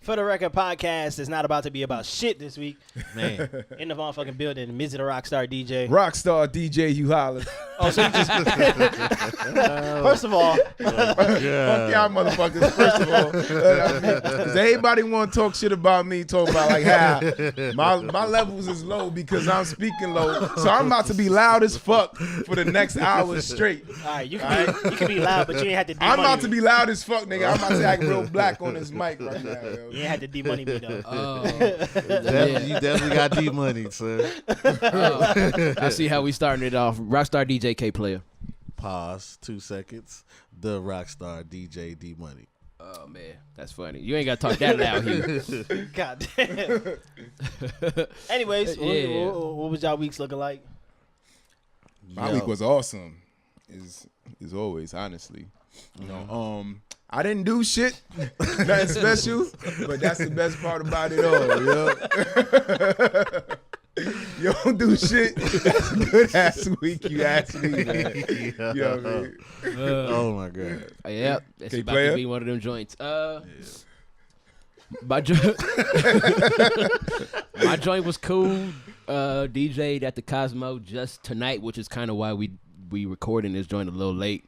For the Record podcast is not about to be about shit this week. Man. In the motherfucking building, Mizzy the Rockstar DJ. Rockstar DJ, you holler. Oh, so you just... First of all... Fuck y'all motherfuckers, first of all. Because everybody want to talk shit about me, talk about like how my levels is low because I'm speaking low. So I'm about to be loud as fuck for the next hour straight. All right, you can be loud, but you ain't have to I'm about to be loud as fuck, nigga. I'm about to act real black on this mic right now, yo. You ain't had to D-money me, though. You definitely got D-money, son. I see how we starting it off. Rockstar DJ K Player. Pause. 2 seconds. The Rockstar DJ D-Money. Oh, man. That's funny. You ain't got to talk that loud here. God damn. Anyways, what was y'all weeks looking like? My week was awesome. Is always, honestly. You know, I didn't do shit, nothing special, but that's the best part about it all, yo. You don't do shit. That's a good ass week, you ask me, man. You know what I mean? Oh my god. Yeah, it's K about Player? to be one of them joints. My joint was cool. DJ'd at the Cosmo just tonight, which is kind of why we recording this joint a little late.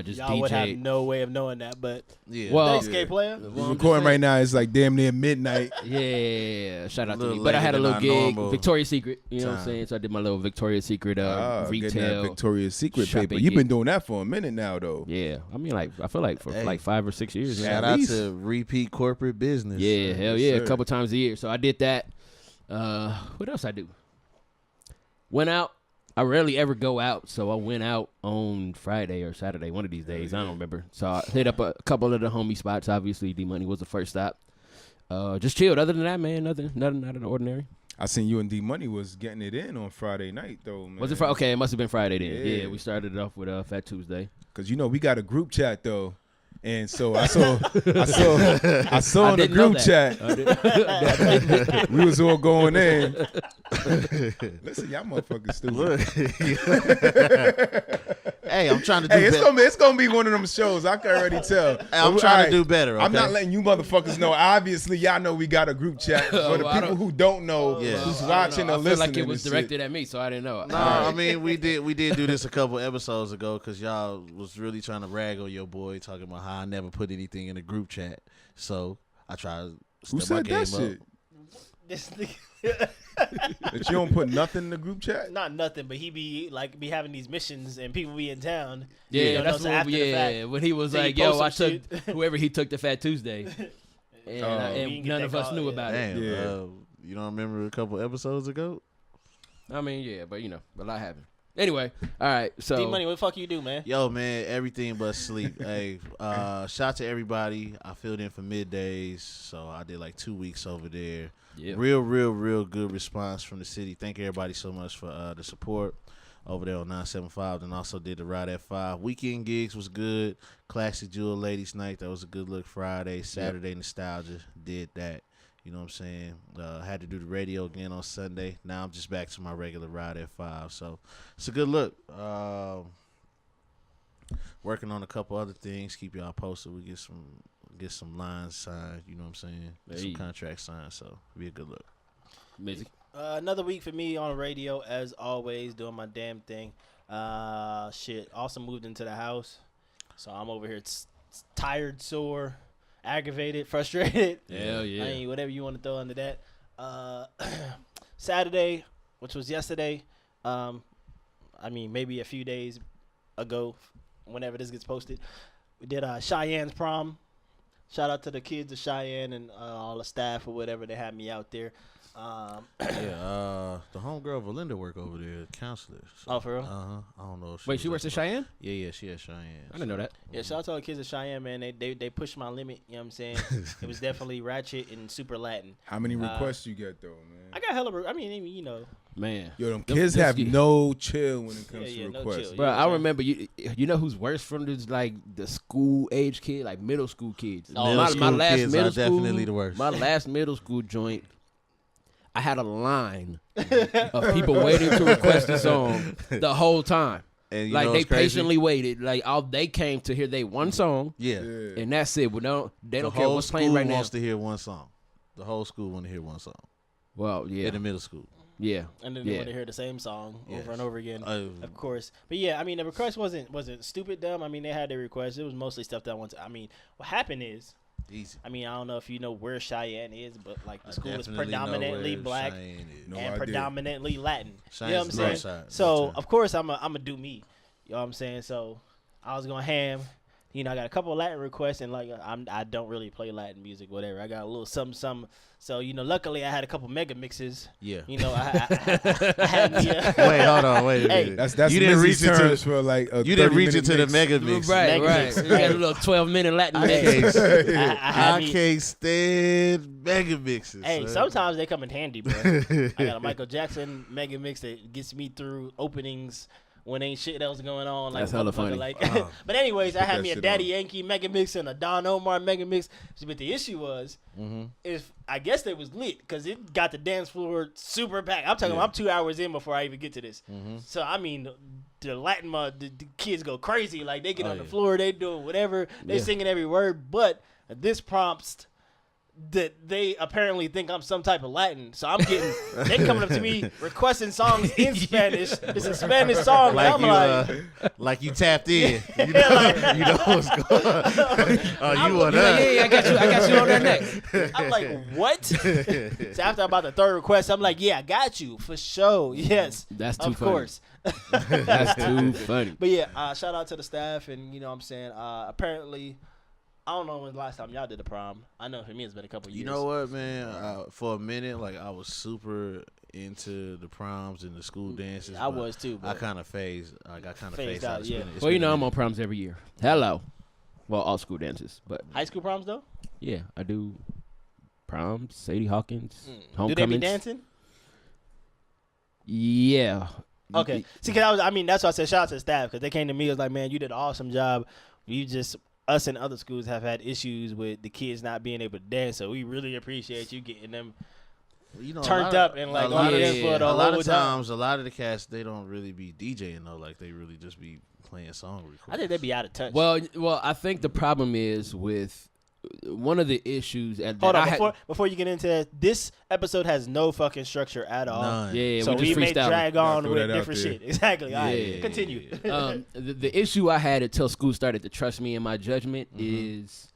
Just Y'all DJ. would have no way of knowing that, but Yeah. Well, thanks, K Player. We're recording right now. It's like damn near midnight. Yeah, shout out to Little me. But I had a later little than our gig, normal Victoria's Secret. You know what I'm time. saying? So I did my little Victoria's Secret Getting that retail. Victoria's Secret shopping paper. You've gig. been doing that for a minute now, though. Yeah, I mean, like I feel like for Hey. like 5 or 6 years. Shout now. out to repeat corporate business. Yeah, hell yeah, sir. a couple times a year. So I did that. What else I do? Went out. I rarely ever go out, so I went out on Friday or Saturday, one of these days. I don't remember. So I hit up a couple of the homie spots. Obviously, D-Money was the first stop. Just chilled. Other than that, man, nothing out of the ordinary. I seen you and D-Money was getting it in on Friday night, though, man. Was it Friday? Okay, it must have been Friday then. Yeah. Yeah, we started it off with Fat Tuesday. Because, you know, we got a group chat, though. And so I saw in the didn't know group that. chat, we was all going in. Listen, y'all motherfuckers stupid. Hey, I'm trying to do Hey, better. it's gonna be one of them shows. I can already tell. I'm But, trying all to do better. I'm okay? not letting you motherfuckers know. Obviously, y'all know we got a group chat. For the Well, I people don't- who don't know, Yeah. who's I don't watching know. or I feel listening, like it was and directed shit. at me, so I didn't know. No, I mean we did do this a couple episodes ago because y'all was really trying to rag on your boy, talking about how I never put anything in the group chat. So I tried to Who step my said game that up. shit? This nigga, That you don't put nothing in the group chat? not nothing, but he be having these missions and people be in town. Yeah, You know, that's so what. after the fact, When he was so he like, "Yo, post I some took whoever he took to Fat Tuesday," and, we didn't get none that of us call, knew yeah. about it. Damn, Yeah. you don't remember a couple episodes ago? I mean, yeah, but you know, a lot happened. Anyway, all right. So D-Money, what the fuck you do, man? Yo, man, everything but sleep. Hey, shout out to everybody. I filled in for middays, so I did like 2 weeks over there. yeah, Real good response from the city. Thank everybody so much for the support over there on 975, and also did the Ride at 5. Weekend gigs was good. Classic Jewel Ladies Night, that was a good look. Friday, Saturday Nostalgia, did that. You know what I'm saying? Had to do the radio again on Sunday. Now I'm just back to my regular Ride at 5. So it's a good look. Working on a couple other things. Keep y'all posted. We get some lines signed. You know what I'm saying? Get some Hey. contracts signed. So it'll be a good look. Music. Another week for me on the radio, as always, doing my damn thing. Shit, also moved into the house, so I'm over here tired, sore, aggravated, frustrated. Hell yeah. I mean, whatever you want to throw under that. Saturday, which was yesterday, I mean, maybe a few days ago, whenever this gets posted, we did Cheyenne's prom. Shout out to the kids of Cheyenne and all the staff or whatever. They had me out there. The homegirl Valinda work over there, counselor. So, Oh, for real? I don't know. If Wait, she was works at at Cheyenne? Yeah, she at Cheyenne. I didn't know that. Yeah, shout out to all the kids of Cheyenne, man. They pushed my limit, you know what I'm saying? It was definitely ratchet and super Latin. How many requests you get, though, man? I got hella, I mean, you know. Man, Yo, them kids have no chill when it comes Yeah, to no requests. chill. bro, Yeah, I sure. remember you know who's worse from this like the school age kid, like middle school kids. Oh, Middle my school last kids middle are school, definitely the worst. My last middle school joint, I had a line of people waiting to request a song the whole time. And you like know they what's crazy? patiently waited. Like all they came to hear they one song, Yeah. and that's it. Well, they don't The care whole what's playing school right now. wants to hear one song. The whole school want to hear one song. Well, yeah, In the middle school. yeah, And then they want to hear the same song over and over again, of course. But yeah, I mean, the request wasn't stupid dumb. I mean, they had their requests. It was mostly stuff that I wanted. I mean, what happened is, Easy. I mean, I don't know if you know where Cheyenne is, but like the school is Definitely know predominantly where black Cheyenne is. No and idea. predominantly Latin. Cheyenne's You know what I'm saying? north side, So north side. of course I'm a do me. You know what I'm saying? So I was going ham. You know, I got a couple of Latin requests, and like I don't really play Latin music, whatever. I got a little something. So you know, luckily I had a couple mega mixes. Yeah. You know, I had me. Wait, hold on, wait a Hey, minute. That's you didn't Mizzy's reach into terms for like a you didn't 30 reach minute into the mix. mega mix. right, Mega right. mix. You got a little 12-minute Latin mix. I had I me. can't stand mega mixes. Hey, son. sometimes they come in handy, bro. I got a Michael Jackson mega mix that gets me through openings when ain't shit else going on. Like, That's hella motherfucker, funny. Like, but anyways, I had that me a shit Daddy on. Yankee mega mix and a Don Omar mega mix. But the issue was, if I guess they was lit because it got the dance floor super packed. I'm talking. I'm 2 hours in before I even get to this. So I mean, the Latin the kids go crazy. Like they get on the floor, they doing whatever, they singing every word. But this prompts that they apparently think I'm some type of Latin. So I'm getting, they coming up to me requesting songs in Spanish. It's a Spanish song. like I'm you, like, like you tapped in. You know, like- you know what's going on. Oh, you want You're like, that? yeah, I got you on that next. I'm like, what? So after about the third request, I'm like, yeah, I got you for sure. Yes, That's too of funny. course. That's too funny. But yeah, shout out to the staff, and you know what I'm saying. Apparently, I don't know when the last time y'all did a prom. I know for me it's been a couple years. You know what, man? For a minute, like I was super into the proms and the school dances. I but was too. I But kind of phased. Like I kind of Phased phased out, out. yeah. Well, you know I'm on proms every year. Hello. Well, all school dances, but high school proms though. yeah, I do proms, Sadie Hawkins, Do they be homecomings. dancing? Yeah. Okay. See, cause that's why I said shout out to the staff because they came to me. It was like, man, you did an awesome job. Us and other schools have had issues with the kids not being able to dance, so we really appreciate you getting them You know, turned up and like on the dance floor the a lot whole of time. times, a lot of the cats they don't really be DJing though. Like they really just be playing song requests. I think they'd be out of touch. Well, I think the problem is with one of the issues. Hold on, before you get into that, this episode has no fucking structure at all. None. Yeah, So we just we may freestyle. drag on throw with that out different there. shit. Exactly. All right, Yeah. continue. The issue I had until school started to trust me in my judgment is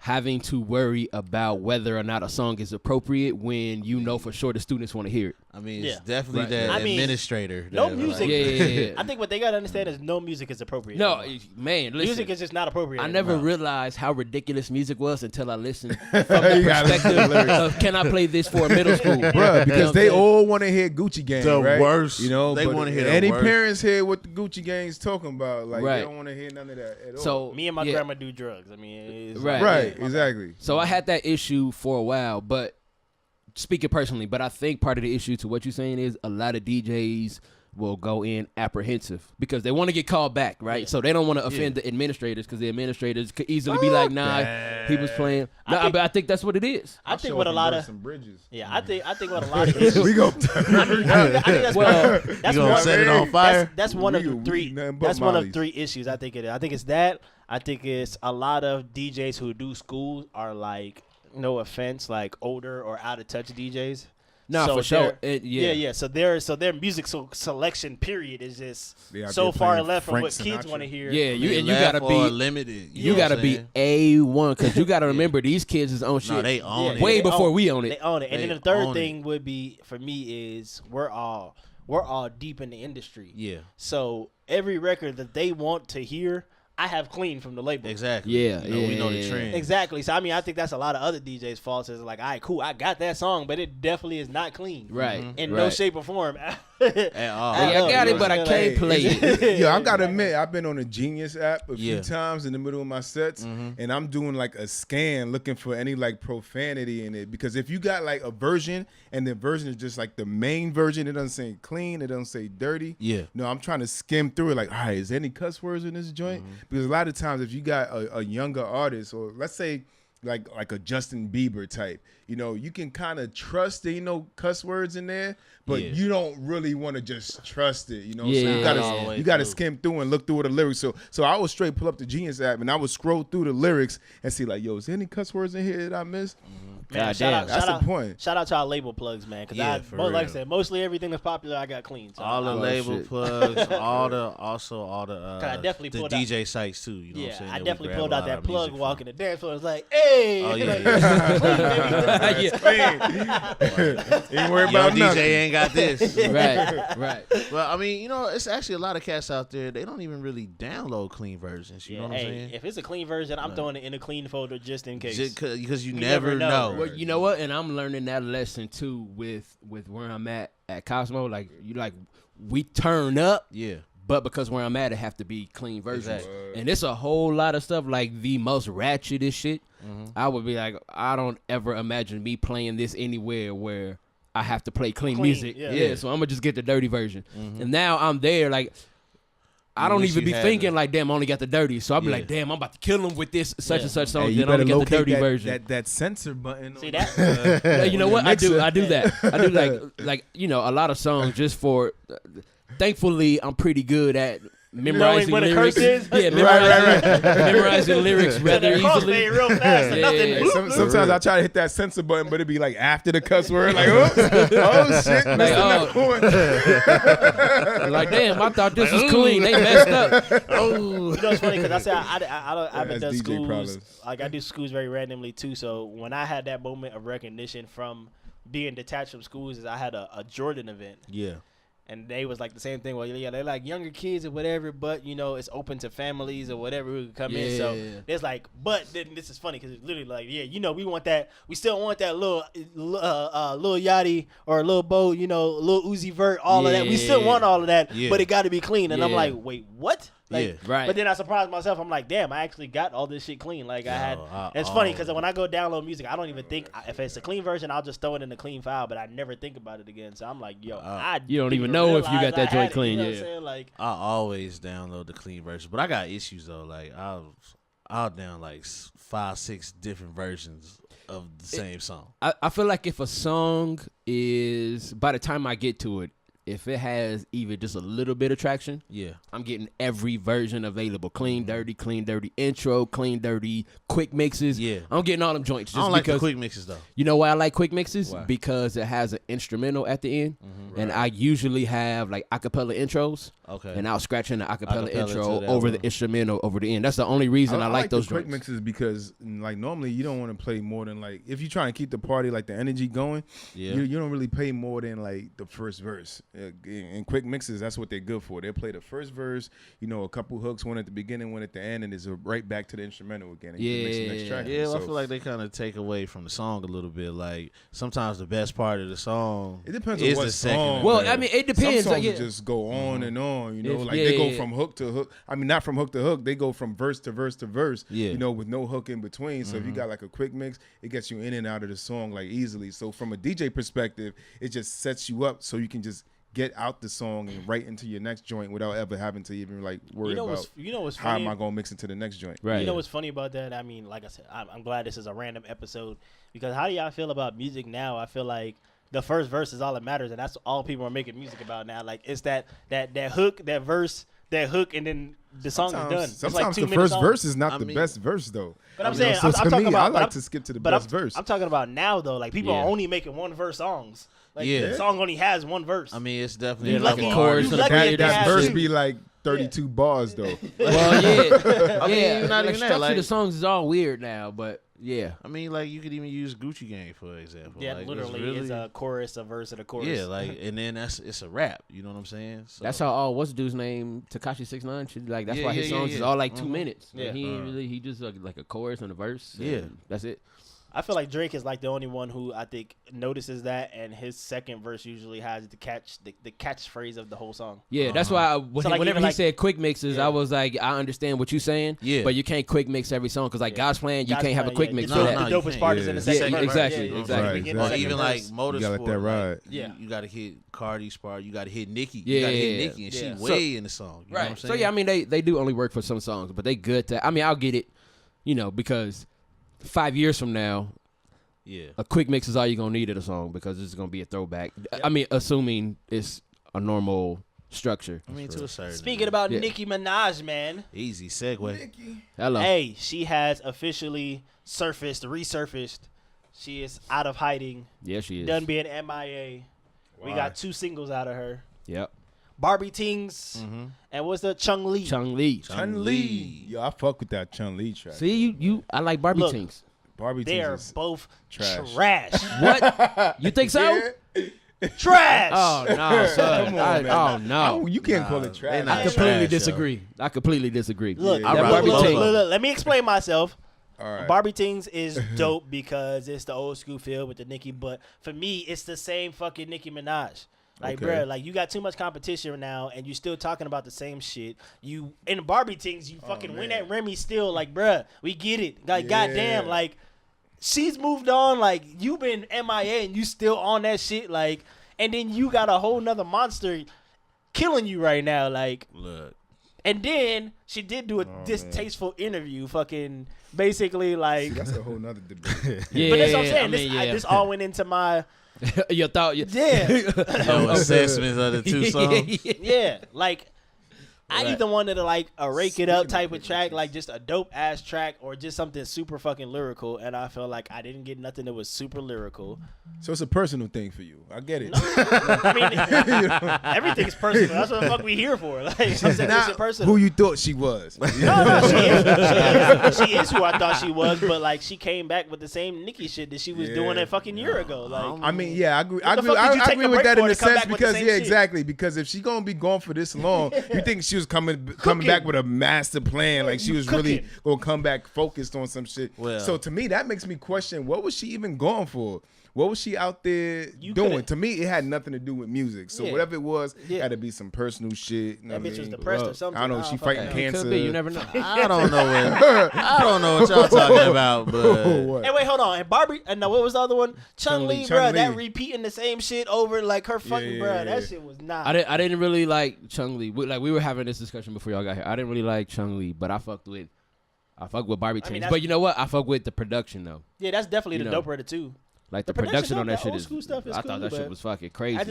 having to worry about whether or not a song is appropriate when you know for sure the students want to hear it. I mean, Yeah. it's definitely Right. that I mean, administrator. no that, music. like- Yeah. I think what they gotta understand is no music is appropriate. No, anymore. man, listen. Music is just not appropriate. I never anymore. realized how ridiculous music was until I listened from You the gotta listen to perspective the lyrics. of can I play this for a middle school? Bruh, You know because what they I'm saying? all want to hear Gucci Gang, The right? worst. You know, They but wanna hear the any worst. parents hear what the Gucci Gang's talking about. Like, Right. they don't want to hear none of that at all. So Me and my yeah. grandma do drugs. I mean, it's Right. right, yeah. exactly. So I had that issue for a while, but speaking personally, but I think part of the issue to what you're saying is a lot of DJs will go in apprehensive because they want to get called back, right? Yeah. So they don't want to offend the administrators because the administrators could easily be like, "Nah, he was playing." But I think that's what it is. I think what a lot of some bridges. yeah, I think what a lot of issues. We go. I think that's Well, that's You gonna one. set it on fire? That's one of We- the we three. nothing but That's one of Molly's. 3 issues. I think it is. I think it's that. I think it's a lot of DJs who do school are like, no offense, like older or out of touch DJs. Nah, So for sure. they're- Yeah. yeah. So their music selection period is just They out so there far playing left from Frank what kids Sinatra. want to hear. Yeah, you They gotta laugh or be limited. you know gotta what I'm be saying? A1 because you gotta remember these kids is on shit. No, they own it. way they before own- we own They it. own it. And They then the third own thing would be for me is we're all deep in the industry. Yeah, So every record that they want to hear, I have clean from the label. exactly. Yeah, You know, we know the yeah. trend. Exactly. So I think that's a lot of other DJs' faults. Is like, all right, cool, I got that song, but it definitely is not clean. Right. In right. no shape or form. At all. I Hey, I know, got you it, know but I what I'm can't play it. saying? Yeah, I gotta admit, I've been on a Genius app a few Yeah. times in the middle of my sets, and I'm doing like a scan looking for any like profanity in it. Because if you got like a version and the version is just like the main version, it doesn't say clean, it doesn't say dirty. Yeah. No, I'm trying to skim through it. Like, all right, is there any cuss words in this joint? Because a lot of times, if you got a younger artist, or let's say like a Justin Bieber type. You know, you can kind of trust there ain't no cuss words in there, but you don't really want to just trust it. You know, so you gotta skim through and look through the lyrics. So I would straight pull up the Genius app and I would scroll through the lyrics and see like, yo, is there any cuss words in here that I missed? Man, That's the point. Shout out to our label plugs, man. Because like I said, mostly everything that's popular, I got clean. So all the label plugs, all the I definitely the pulled DJ sites too. You know what I'm saying? I definitely pulled out that plug walking the dance floor. It's like, hey, oh yeah, Ain't worry about DJ nothing. ain't got this. right. Well, I mean, you know, it's actually a lot of cats out there. They don't even really download clean versions. You know what I'm saying? If it's a clean version, I'm throwing it in a clean folder just in case. Because you never know. Well, you know what? And I'm learning that lesson too with where I'm at Cosmo. Like we turn up. Yeah. But because where I'm at, it have to be clean versions. Exactly. And it's a whole lot of stuff like the most ratchetest shit. I would be like, I don't ever imagine me playing this anywhere where I have to play clean music. Yeah, so I'm going to just get the dirty version. And now I'm there, like, I don't even be thinking like, damn, I only got the dirty. So I'll be like, damn, I'm about to kill him with this such and such song. Hey, then I only get the dirty version. That censor button. See that? You know what? I do that. I do like you know, a lot of songs just for. Thankfully, I'm pretty good at memorizing what lyrics. A curse is? Yeah, memorizing lyrics rather easily. Real fast. Sometimes I try to hit that censor button, but it'd be like after the cuss word, like, oh shit, like, damn, I thought this was clean. They messed up. You know it's funny because I said I haven't done DJ schools. problems. Like I do schools very randomly too. So when I had that moment of recognition from being detached from schools, is I had a Jordan event. Yeah. And they was like the same thing. Well, yeah, they're like younger kids or whatever, but you know it's open to families or whatever who could come in. So it's like, but then this is funny because it's literally like, yeah, you know, we still want that little Yachty or Lil Bo, you know, Lil Uzi Vert, all of that. We still want all of that, but it got to be clean. And I'm like, wait, what? Like, right. But then I surprised myself. I'm like, damn, I actually got all this shit clean. Like it's funny because when I go download music, I don't even think if it's a clean version, I'll just throw it in the clean file, but I never think about it again. So I'm like, yo, you don't even know if you got that joint clean. You know what I'm saying? Like, I always download the clean version, but I got issues though. Like I'll down like 5-6 different versions of the same song. I feel like if a song is, by the time I get to it, if it has even just a little bit of traction, I'm getting every version available. Clean, dirty intro, clean, dirty, quick mixes. Yeah. I'm getting all them joints. I don't like the quick mixes, though. You know why I like quick mixes? Why? Because it has an instrumental at the end. And I usually have, like, acapella intros. Okay. And I'll scratch in the acapella intro over the instrumental over the end. That's the only reason I like those quick mixes because, like, normally you don't want to play more than, like, if you're trying to keep the party, like, the energy going, you don't really play more than, like, the first verse. In quick mixes, that's what they're good for. They'll play the first verse, you know, a couple hooks, one at the beginning, one at the end, and it's right back to the instrumental again. And you mix the next track. Yeah, well, I feel like they kind of take away from the song a little bit. Like, sometimes the best part of the song it depends on what song. Well, I mean, it depends. Some songs just go on and on, you know, they go from hook to hook. I mean, not from hook to hook. They go from verse to verse to verse, you know, with no hook in between. So if you got like a quick mix, it gets you in and out of the song like easily. So from a DJ perspective, it just sets you up so you can just get out the song and right into your next joint without ever having to even like worry about what's how funny? am I going to mix into the next joint. Right. You know what's funny about that? I mean, like I said, I'm glad this is a random episode because how do y'all feel about music now? I feel like the first verse is all that matters, and that's all people are making music about now. Like it's that hook, that verse, that hook, and then the song is done. Sometimes like the first verse is not the best verse though. But I'm saying, so I'm talking about. I like to skip to the best verse. I'm talking about now though. Like people are only making one verse songs. Like the song only has one verse. I mean, it's definitely like a chorus. That verse be like 32 bars though. Well, I mean, not like even that. Structure Like, the songs is all weird now, but I mean, like you could even use Gucci Gang for example. Yeah, like, literally, it's a chorus, a verse, and a chorus. Yeah, like, and then it's a rap. You know what I'm saying? So. That's how what's the dude's name? Tekashi 6ix9ine. Like that's why his songs is all like 2 minutes. Yeah, like, he ain't really. He just like a chorus and a verse. Yeah, that's it. I feel like Drake is like the only one who I think notices that, and his second verse usually has the catchphrase of the whole song. Yeah, that's why whenever he said quick mixes, I was like, I understand what you're saying. Yeah, but you can't quick mix every song because like God's Plan, you can't have a quick mix for that. The dopest part is in the second verse. Exactly. Or even like Motorsport. You gotta let that ride. You gotta hit Cardi's part. You gotta hit Nicki. You gotta hit Nicki, and she way in the song. You know what I'm saying? So yeah, I mean they do only work for some songs, but they good to. I mean I'll get it, you know, because 5 years from now, Yeah. a quick mix is all you're gonna need of the song because it's gonna be a throwback. I mean, assuming it's a normal structure. I mean, to a certain. Speaking about Yeah. Nicki Minaj, man. Easy segue. Hello. Hey, she has officially resurfaced. She is out of hiding. Yeah, she is. Done being MIA. We Why? got 2 singles out of her. Yep. Barbie Tings and what's the Chung Lee. Chung Lee. Chun Li. Yo, I fuck with that Chun Li track. See, you. I like Barbie Look. Tinks. Barbie They are Tings is both trash. trash. What? You think so? Yeah. Trash. Oh no, son. Come on, man. Oh no. Oh, you can't call Nah, it trash. they not I trash, completely yo. disagree. I completely disagree. Look, Yeah, I look, rock look, both look, of look, them. let me explain myself. All right. Barbie Tings is dope because it's the old school feel with the Nicki, but for me, it's the same fucking Nicki Minaj. Like, Okay. bruh, like you got too much competition now, and you still talking about the same shit. You in Barbie Tings, you fucking win man. at Remy still. Like, bruh, we get it. Like, Yeah. goddamn, like she's moved on. Like, you been MIA and you still on that shit. Like, and then you got a whole nother monster killing you right now. Like, Look. and then she did do a distasteful interview, fucking basically like. That's a whole nother debate. Yeah, But that's what I'm saying. I mean, This all went into my Your thought. yeah, Your assessments of the 2 songs. yeah. Like I Right. either wanted to like a rake it up type of track, like just a dope ass track, or just something super fucking lyrical. And I felt like I didn't get nothing that was super lyrical. So it's a personal thing for you. I get it. I mean, everything's personal. That's what the fuck we here for. Like I'm saying, Not this shit personal. who you thought she was. No, she is who I thought she was, but like she came back with the same Nicki shit that she was doing a fucking year ago. Like I mean, yeah, I agree. I the agree, fuck did you I take agree a with break that for in to a come sense back with the because same yeah, shit? exactly. Because if she gonna be gone for this long, you think she was coming back with a master plan, like she was really cooking. gonna come back focused on some shit. Well. So to me, that makes me question what was she even going for? What was she out there You doing? could've- To me, it had nothing to do with music. So Yeah. whatever it was, Yeah. had to be some personal shit. You know that what bitch I was mean? depressed or Well, something. I don't know. She fucking fighting know. cancer. Could be. You never know. I don't know what y'all talking about, but Hey, wait, hold on. And Barbie, and what was the other one? Chun-Li, Chun-Li. bruh. That repeating the same shit over like her fucking, Yeah, bruh. yeah, That yeah. shit was not. I didn't really like Chung Lee. We were having this discussion before y'all got here. I didn't really like Chung Lee, but I fucked with Barbie I mean, Tings. that's- But you know what? I fuck with the production though. Yeah, that's definitely You the know. doper of the two. Like the The production production on of that the shit old is. school stuff is I thought cool, that shit but was fucking crazy. I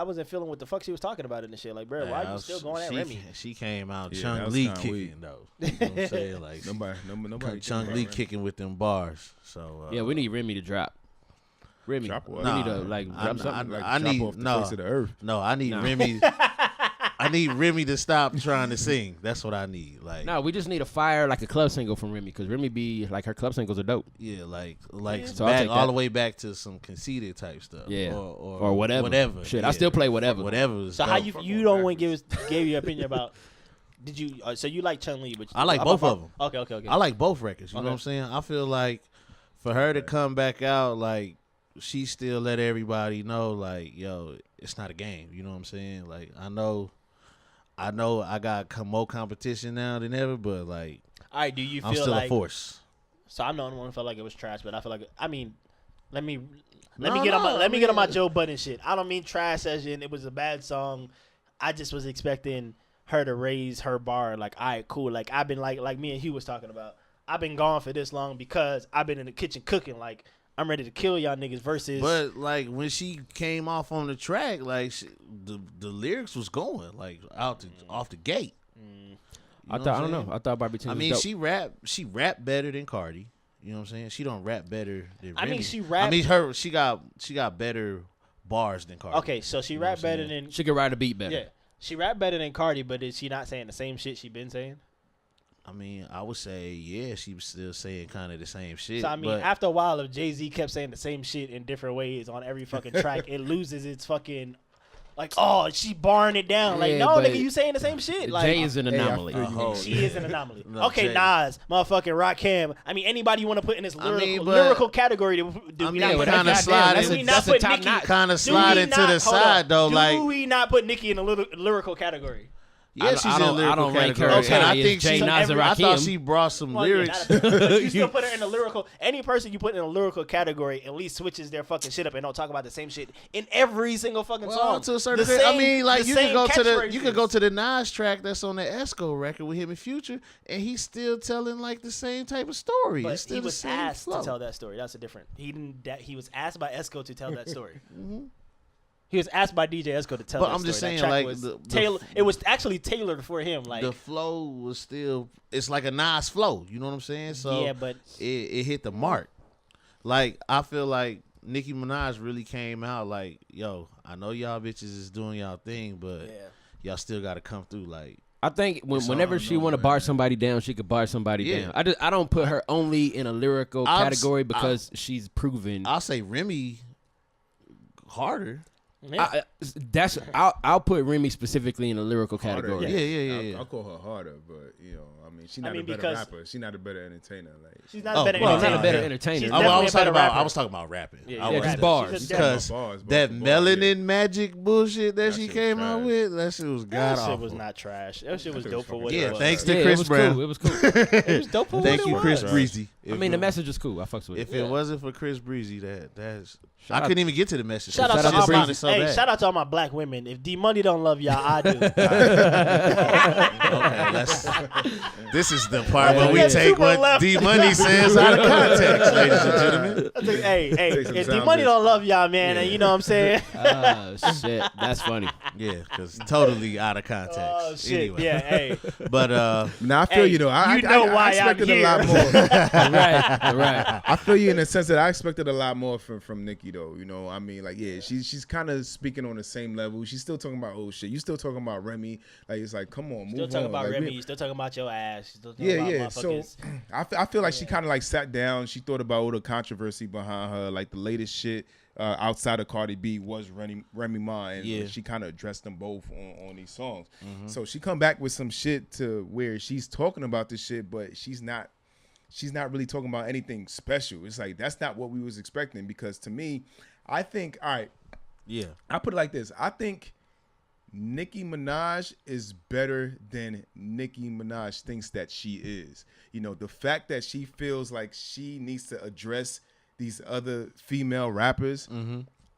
wasn't feeling what the fuck she was talking about in the shit. Like, bruh, why you still going at Remy? She came out Yeah, that Chung was Lee kinda kicking weak. though. You know what I'm saying? Like Nobody. Chung Lee kicking with them bars. So Yeah, we need Remy to drop. Remy, Drop what? we Nah, need to like drop something. Like I drop need- off the no. face of the earth. No, I need Nah. Remy. I need Remy to stop trying to sing. That's what I need. Like, No, we just need a fire like a club single from Remy because Remy be like her club singles are dope. yeah, like So I'll back take all that. the way back to some conceited type stuff. Yeah, or whatever. Whatever. Shit, yeah. I still play whatever. Whatever. is So how dope. you don't want to give your opinion about? Did you? So you like Chun-Li, but I like both of them. Okay. I like both records. You know Okay. what I'm saying? I feel like for her to come back out, like she still let everybody know, like, yo, it's not a game. You know what I'm saying? Like, I know I got more competition now than ever, but like All right. Do you feel I'm still like? a force. So I'm the only one who felt like it was trash, but I feel like let me No, get on my no, let me get on my I mean- Joe Budden shit. I don't mean trash as in it was a bad song. I just was expecting her to raise her bar. Like, all right, cool. Like I've been like me and Hugh was talking about. I've been gone for this long because I've been in the kitchen cooking. Like I'm ready to kill y'all niggas. Versus, But like when she came off on the track, like the lyrics was going like off the gate. You I know thought what I I'm don't saying? know. I thought Barbie Tings I was mean, dope. she rap better than Cardi. You know what I'm saying? She don't rap better than I mean, Remy. she rap- I mean, she got better bars than Cardi. okay, so she You know rap what I'm better saying? than She could ride a beat better. yeah. She rap better than Cardi, but is she not saying the same shit she been saying? I mean, I would say yeah, she was still saying kind of the same shit. So I mean, but after a while, if Jay-Z kept saying the same shit in different ways on every fucking track, it loses its fucking like, oh, she barring it down. Like, Yeah, no, but nigga, you saying the same shit. Like, Jay is an Hey, I anomaly. feel you. Oh, she yeah. is an anomaly. No, Okay, Jay. Nas, motherfucking Rakim. I mean, anybody you want to put in this I lyrical, mean, but- lyrical category? Do I we mean, not it put kinda Nicki? slide Do in- we not that's a put top Nicki? notch. kind of Do slide we into not- the hold side on. though. Do Like we not put Nicki in a lyrical category? Yeah, she's in the lyrical I don't rank her category. as And high I think as Jay she, Nas and I thought Rakim. she brought some Well, yeah, lyrics. but you still put her in the lyrical. Any person you put in a lyrical category at least switches their fucking shit up and don't talk about the same shit in every single fucking Well, song. to a certain The extent, I same- mean, like the you same can go to the catchphrases. Nas track that's on the Esco record with him and Future, and he's still telling like the same type of story. But It's still he the was same asked flow. to tell that story. That's a different. He didn't. He was asked by Esco to tell that story. Mm-hmm. He was asked by DJ Esco to tell. But that I'm just story. saying, That track like, was the tailor- it was actually tailored for him. Like, The flow was still, it's like a Nas flow. You know what I'm saying? So yeah, but it hit the mark. Like, I feel like Nicki Minaj really came out like, yo, I know y'all bitches is doing y'all thing, but yeah. y'all still got to come through. Like, I think whenever she want to bar somebody down, she could bar somebody Yeah. down. I don't put her only in a lyrical category because she's proven. I'll say Remy harder. Yeah. I'll put Remy specifically in a lyrical category. Yeah. I'll call her harder, but I mean, she's I not mean, a better because- rapper. She's not a better entertainer. Like She's not Oh, a better well, entertainer. not a better entertainer. She's Oh, definitely I a was better rapper. talking about rapping. Yeah, I yeah, was just rapping. bars. She's a because Bars, that bars, melanin yeah. magic bullshit that she shit came was out trash. with, that shit was god That shit awful. was not trash. That shit was shit dope was for what fucking it Yeah, was. thanks Yeah, to it Chris was Brown. cool. It was cool. It was dope for Thank what you, it Chris was. Breezy. I mean, the message was cool. I fucks with If it. it wasn't for Chris Breezy, that's Shout I couldn't even get to the message. Shout out It to just all my, sounded so hey, bad. shout out to all my black women. If D Money don't love y'all, I do. Okay, this is the part where we Yeah. take Super what left. D Money says out of context, ladies and gentlemen. I think, hey, Take some if D sound Money bits. don't love y'all, man, and you know what I'm saying? Oh shit, that's funny. Yeah, because totally out of context. Oh shit, Anyway. yeah, hey. But Now I feel Hey, you though. I you know why I'm expected a here. lot more. right. I feel you in the sense that I expected a lot more from Nicki though. You know, I mean, like, yeah, she's kind of speaking on the same level. She's still talking about old shit. You still talking about Remy? Like, it's like, come on, move Still talking on. about Like, Remy. Still talking about your ass. Still talking Yeah, about yeah. So motherfuckers. I feel like she kind of like sat down. She thought about all the controversy behind her, like the latest shit outside of Cardi B was Remy Ma, and Yeah. she kind of addressed them both on these songs. So she come back with some shit to where she's talking about this shit, but she's not really talking about anything special. It's like that's not what we was expecting, because to me, I think, all right, yeah, I put it like this. I think Nicki Minaj is better than Nicki Minaj thinks that she is. You know, the fact that she feels like she needs to address these other female rappers,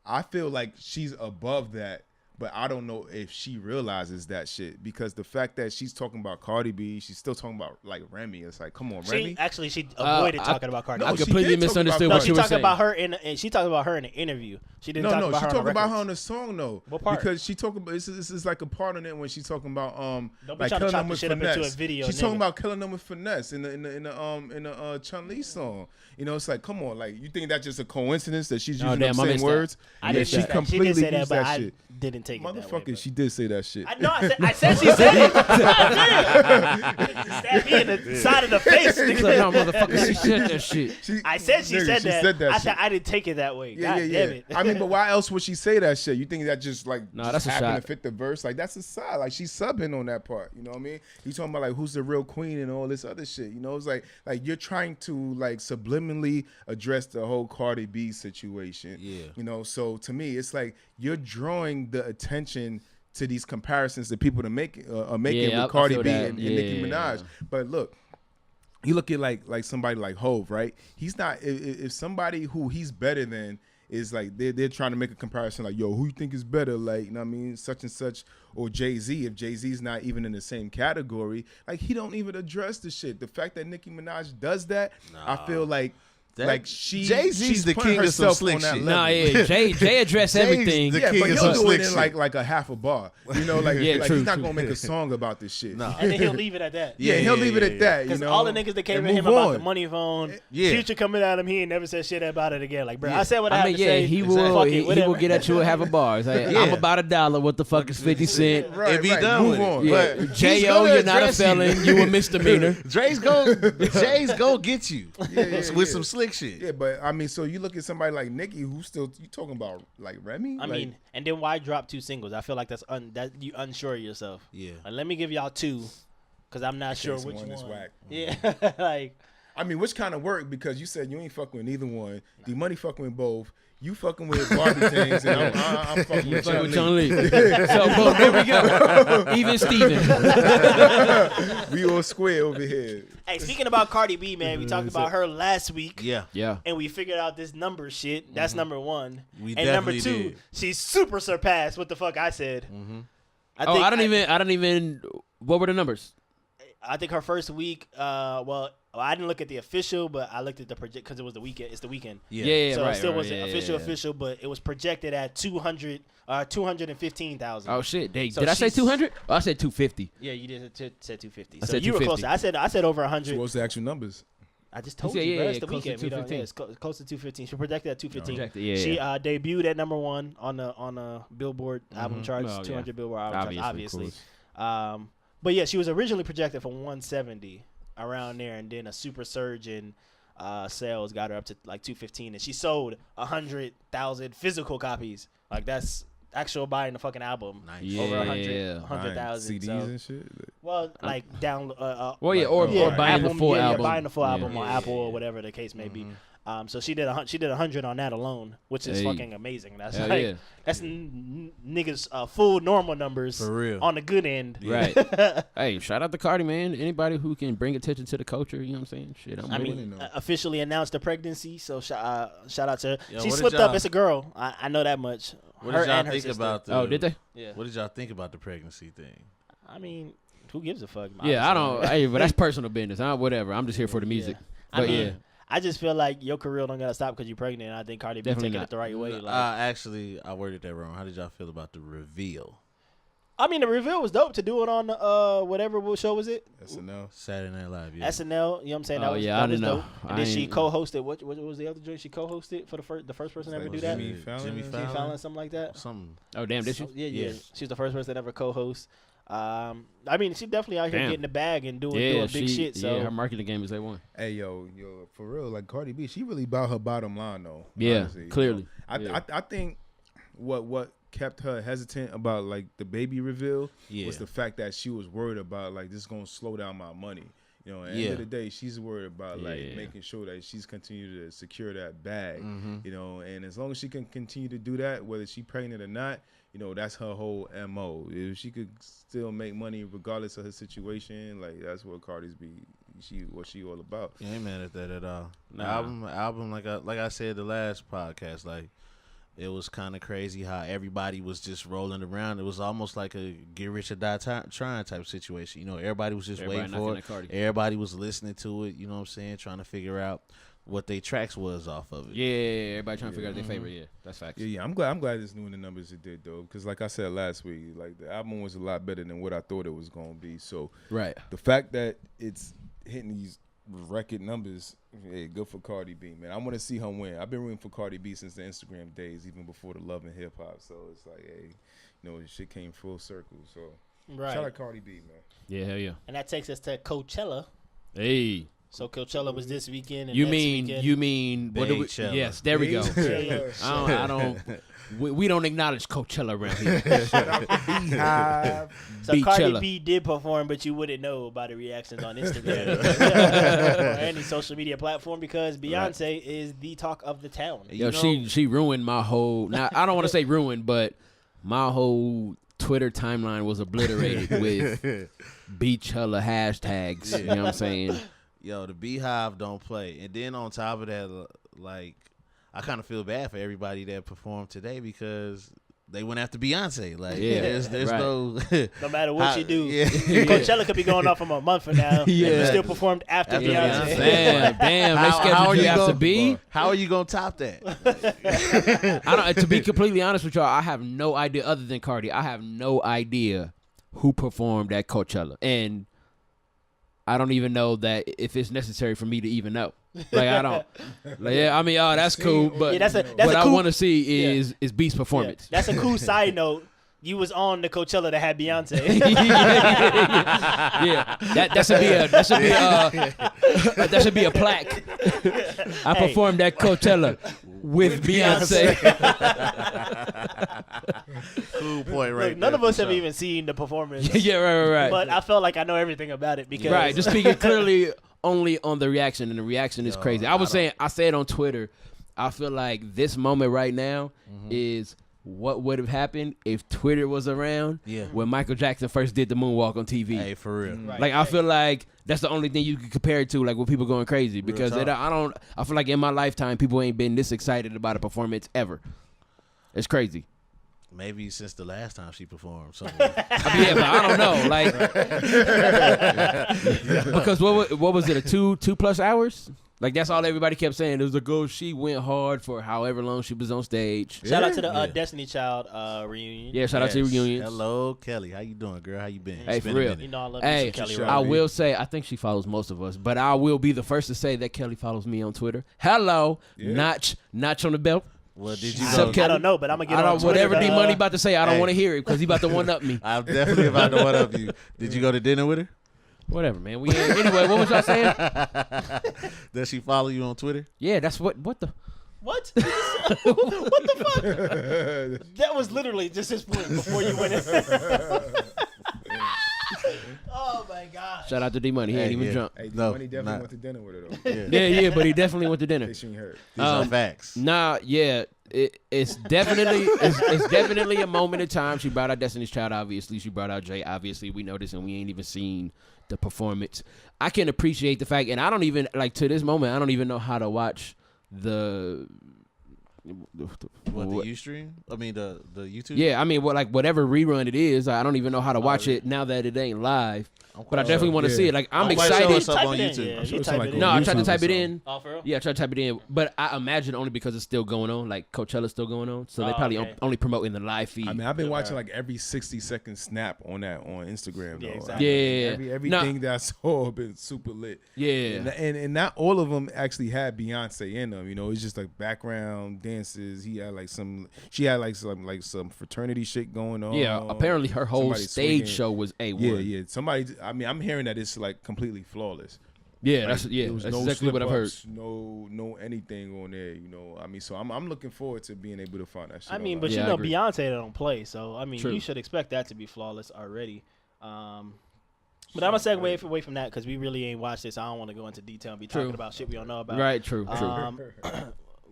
I feel like she's above that. But I don't know if she realizes that shit, because the fact that she's talking about Cardi B, she's still talking about like Remy. It's like, come on, Remy. She avoided talking about Cardi. No, I she completely did talk misunderstood about No, what she you were talked saying. about her she talked about her in an interview. She didn't talk about she her talking on about the her on the song though. What part? Because she talking about this is like a part in it when she's talking about Don't be like trying to killing chop them the with shit up into finesse. a video, She's nigga. talking about killing them with finesse in the Chun Li song. You know, it's like, come on, like, you think that's just a coincidence that she's Oh, using damn, the I same missed that. words? I didn't she say that. completely She did say that, used but that I shit. didn't take it that way. Motherfucker, but- she did say that shit. I said she said it. Stab me in the side of the face. He's nigga. like, no, motherfucker, she said that shit. I said she Nigga, said that. I shit. said I didn't take it that way. Yeah, God yeah, damn yeah. it. I mean, but why else would she say that shit? You think that just like Nah, just that's a happened shot. to fit the verse? Like, that's a side. Like, she's subbing on that part. You know what I mean? You talking about like who's the real queen and all this other shit. You know, it's like you're trying to like subliminally address the whole Cardi B situation. Yeah. You know, so to me, it's like you're drawing the attention to these comparisons that people are making Yeah, I with Cardi feel B that. and Nicki Yeah. Minaj. But look, you look at like somebody like Hove, right? He's not if somebody who he's better than is like they're trying to make a comparison like, yo, who you think is better, like, you know what I mean, such and such, or Jay-Z. If Jay-Z's not even in the same category, like, he don't even address the shit. The fact that Nicki Minaj does that, I feel like Jay-Z's she's the putting king of some herself slick on that shit. level. Nah, yeah, Jay addressed Jay's everything. the Yeah, king but of he'll some do slick it in shit. like a half a bar, you know, like, Yeah, like true, he's not true. gonna make a song about this shit. Nah. And then he'll leave it at that. Yeah, he'll leave it at that, you Because know. all the niggas that came and at him move about on. the money phone, Yeah. Future coming at him, he ain't never said shit about it again. Like, bro, Yeah. I said what I, I had mean, to yeah, say. he Fuck will. it, He will whatever. get at you and have a bar. It's like, Yeah. I'm about $1. What the fuck is 50 cent? Right, and be right, done move with on. it. Yeah, But he's J.O., gonna you're not a address you. felon. You a misdemeanor. Jay's go get you with some slick shit. Yeah, but I mean, so you look at somebody like Nicki, who's still, you talking about like Remy? I mean, and then why drop 2 singles? I feel like that you unsure of yourself. Yeah. Like, let me give y'all 2, because I'm not sure this which one one. is whack. Yeah, like I mean, which kind of work? Because you said you ain't fucking with neither one. D Money fucking with both. You fucking with Barbie things, and I'm fucking with Chun Li. So, boom, there we go. Even Steven. We all square over here. Hey, speaking about Cardi B, man, we talked about her last week. Yeah. And we figured out this number shit. That's number one. We and number definitely two, did. she super surpassed what the fuck I said. I don't even. What were the numbers? I think her first week, well, I didn't look at the official, but I looked at the project because it was the weekend. It's the weekend. Yeah, So right, it still right, wasn't yeah. official, but it was projected at 215,000. Oh shit! So Did I say she's- 200? Oh, I said 250. Yeah, you did said 250. I So said you were 250. closer. I said over 100. So what's the actual numbers? I just told You you, said, bro. yeah, It's the close to weekend. We don't, 215. it's close to 215. She projected at 215. Projected, yeah. She debuted at number one on the Billboard album charts, Oh, yeah. 200 Billboard album charts, obviously. of course. But yeah, she was originally projected for 170 around there, and then a super surge in sales got her up to like 215, and she sold 100,000 physical copies. Like that's actual buying the fucking album. Nice. Yeah. Over 100,000 CDs so. and shit. Well, like down. Well, yeah, or buying the full album. buying the full album Yeah. on Apple or whatever the case may be. So she did 100 on that alone, which is Hey. fucking amazing. That's Hell like yeah. that's niggas full normal numbers For real. on the good end. Right. Hey, shout out to Cardi, man. Anybody who can bring attention to the culture, you know what I'm saying? Shit, I'm I with it. mean, officially announced the pregnancy, so shout out to her. Yo, She what did slipped up. y'all- It's a girl. I know that much. What Her did y'all and her think sister. about the? Oh, did they? Yeah. What did y'all think about the pregnancy thing? I mean, who gives a fuck? Yeah, I honestly. don't. Hey, but that's personal business. Whatever. I'm just here for the music. I But mean, yeah. I just feel like your career don't gotta stop because you're pregnant. And I think Cardi B Definitely taking not. it the right way. Like, Actually, I worded that wrong. How did y'all feel about the reveal? I mean, the reveal was dope to do it on whatever show was it? SNL. Saturday Night Live. Yeah. SNL. You know what I'm saying? That Oh, was, yeah, that I was didn't know. dope. I And then she ain't- co-hosted. What was the other joint she co-hosted for the first person to ever Like do that? Jimmy Fallon? Jimmy Jimmy Fallon? Fallon, something like that. Something. Oh, damn, did So, you? yeah. Yeah. She's the first person to ever co-host. I mean, she definitely out here Damn. getting the bag and doing Yeah, big shit. So yeah, her marketing game is A1. Hey, yo, for real, like Cardi B, she really about her bottom line though. Yeah, honestly, you clearly. know. Yeah. I think what kept her hesitant about like the baby reveal Yeah. was the fact that she was worried about like this is gonna slow down my money. You know, at the Yeah. end of the day, she's worried about like Yeah. making sure that she's continued to secure that bag. Mm-hmm. You know, and as long as she can continue to do that, whether she pregnant or not, you know, that's her whole MO. If she could still make money regardless of her situation, like that's what Cardi's what she all about. You ain't mad at that at all. The Nah. album, like I said the last podcast, like it was kind of crazy how everybody was just rolling around. It was almost like a get rich or die trying type situation. You know, everybody was just Everybody waiting for knocking it. at Cardi. Everybody was listening to it. You know what I'm saying? Trying to figure out what they tracks was off of it. Yeah, everybody trying to figure out their favorite. Yeah, that's facts. Yeah, I'm glad it's doing the numbers it did though, because like I said last week, like the album was a lot better than what I thought it was gonna be. So Right. the fact that it's hitting these record numbers, hey, good for Cardi B, man. I want to see her win. I've been rooting for Cardi B since the Instagram days, even before the Love and Hip Hop. So it's like, hey, you know, shit came full circle. So right. shout out Cardi B, man. Yeah, hell yeah. And that takes us to Coachella. Hey, So Coachella was this weekend. And you next mean weekend. what do we? Beychella. Yes, there we go. Beychella. I don't. We don't acknowledge Coachella around here. Beehive. So Cardi Beychella. B did perform, but you wouldn't know by the reactions on Instagram or any social media platform because Beyonce is the talk of the town. Yo, she ruined my whole. Now I don't want to say ruined, but my whole Twitter timeline was obliterated with Beychella hashtags. You know what I'm saying? Yo, the Beehive don't play. And then on top of that, like, I kind of feel bad for everybody that performed today because they went after Beyonce. Like, Yeah, there's right. no... No matter what you do, Yeah. Coachella could be going off from a month from now. And you still performed after After Beyonce. Beyonce. Damn, they How scheduled are you you after gonna- B. How are you going to top that? I don't. To be completely honest with y'all, I have no idea. Other than Cardi, I have no idea who performed at Coachella, and I don't even know that if it's necessary for me to even know. Like I don't. Like, yeah, I mean, oh, that's cool, but Yeah, that's what a I cool, want to see is Beast's yeah, performance. that's a cool side note. You was on the Coachella that had Beyonce. Yeah, that should be a plaque. I Hey. performed at Coachella with Beyonce. Cool point right Look, none there, of us for have sure. even seen the performance. Yeah, right. But I felt like I know everything about it because Right, just speaking clearly only on the reaction, and the reaction is crazy. I said on Twitter, I feel like this moment right now is what would have happened if Twitter was around when Michael Jackson first did the moonwalk on TV. Hey, for real. Like I feel like that's the only thing you can compare it to, like with people going crazy, because I feel like in my lifetime people ain't been this excited about a performance ever. It's crazy. Maybe since the last time she performed something. Yeah, but I don't know. Like, because what was it? A 2+ hours? Like that's all everybody kept saying. It was she went hard for however long she was on stage. Shout out to the Destiny Child reunion. Yeah, shout out to the reunions. Hello, Kelly. How you doing, girl? How you been? Hey, for real. You know I love me some Kelly. I will say I think she follows most of us, but I will be the first to say that Kelly follows me on Twitter. Hello, notch on the belt. Well, did you go? I don't know, but I'm gonna get on Twitter. Whatever D Money about to say, I don't want to hear it because he about to one up me. I'm definitely about to one up you. Did you go to dinner with her? Whatever, man. Anyway, what was y'all saying? Does she follow you on Twitter? Yeah, that's what the. What? What the fuck? That was literally just his point before you went in. Oh my God! Shout out to D Money. He ain't even drunk. Hey, D Money definitely went to dinner with her though. Yeah, but he definitely went to dinner. She ain't heard. These are facts. Nah, yeah. It's definitely a moment in time. She brought out Destiny's Child, obviously. She brought out Jay, obviously. We know this, and we ain't even seen the performance. I can appreciate the fact, and I don't even, like, to this moment, I don't even know how to watch the Ustream? I mean, the YouTube? Yeah, I mean, whatever rerun it is, I don't even know how to watch it now that it ain't live. But I definitely want to see it. Like, I'm excited. Show us up on YouTube. No, I tried to type it in. Oh, for real? Yeah, I tried to type it in. But I imagine only because it's still going on. Like, Coachella's still going on. So they probably only promoting the live feed. I mean, I've been watching like every 60-second snap on Instagram. Yeah, though. exactly. Yeah. Everything that I saw have been super lit. Yeah. And not all of them actually had Beyonce in them. You know, it's just like background dances. She had some fraternity shit going on. Yeah, apparently her whole stage show was A1. Yeah. I mean, I'm hearing that it's like completely flawless. Yeah, like, that's no exactly what I've heard. No anything on there, you know. I mean, so I'm looking forward to being able to find that shit. I mean, but Yeah, you know, I agree. Beyonce don't play, so I mean, True. you should expect that to be flawless already. But I'm gonna segue away from that because we really ain't watched this. So I don't want to go into detail and be talking about shit we don't know about. Right, true.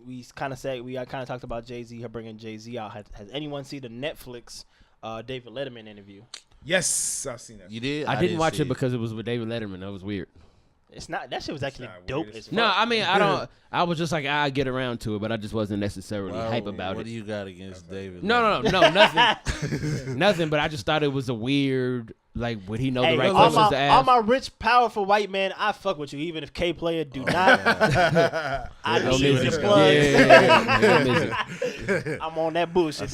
We kind of talked about Jay-Z, her bringing Jay-Z out. Has anyone seen the Netflix David Letterman interview? Yes, I've seen that. You did? I didn't watch it because it was with David Letterman. That was weird. It's not. That shit was actually dope as fuck. No, I mean, I don't. I was just like, I get around to it, but I just wasn't necessarily hype about What it. do you got against David? No, nothing. Nothing, but I just thought it was a weird, like, would he know the right all questions to ask? all my rich, powerful white man, I fuck with you, even if K Player do not. I Don't need miss your it. plug. Yeah, miss it. I'm on that bullshit.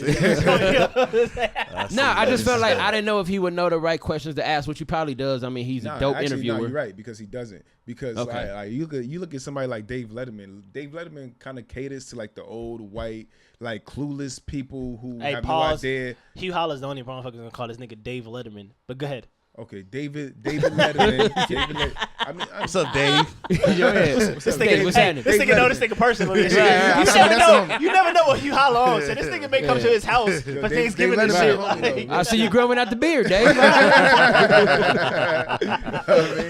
Nah, I just felt like I didn't know if he would know the right questions to ask, which he probably does. I mean, he's a dope interviewer. No, you're right, because he doesn't. Because you look at somebody like Dave Letterman. Dave Letterman kind of caters to like the old white, like clueless people who have no idea. Hugh Hollis the only motherfucker gonna call this nigga Dave Letterman. But go ahead. Okay, David Letterman. I mean, What's up, Dave? Yo, This nigga, what's happening? This nigga know this nigga personally. You never know what Hugh Hollis. So this nigga may come to his house for Thanksgiving and shit. I see you growing out the beard, Dave.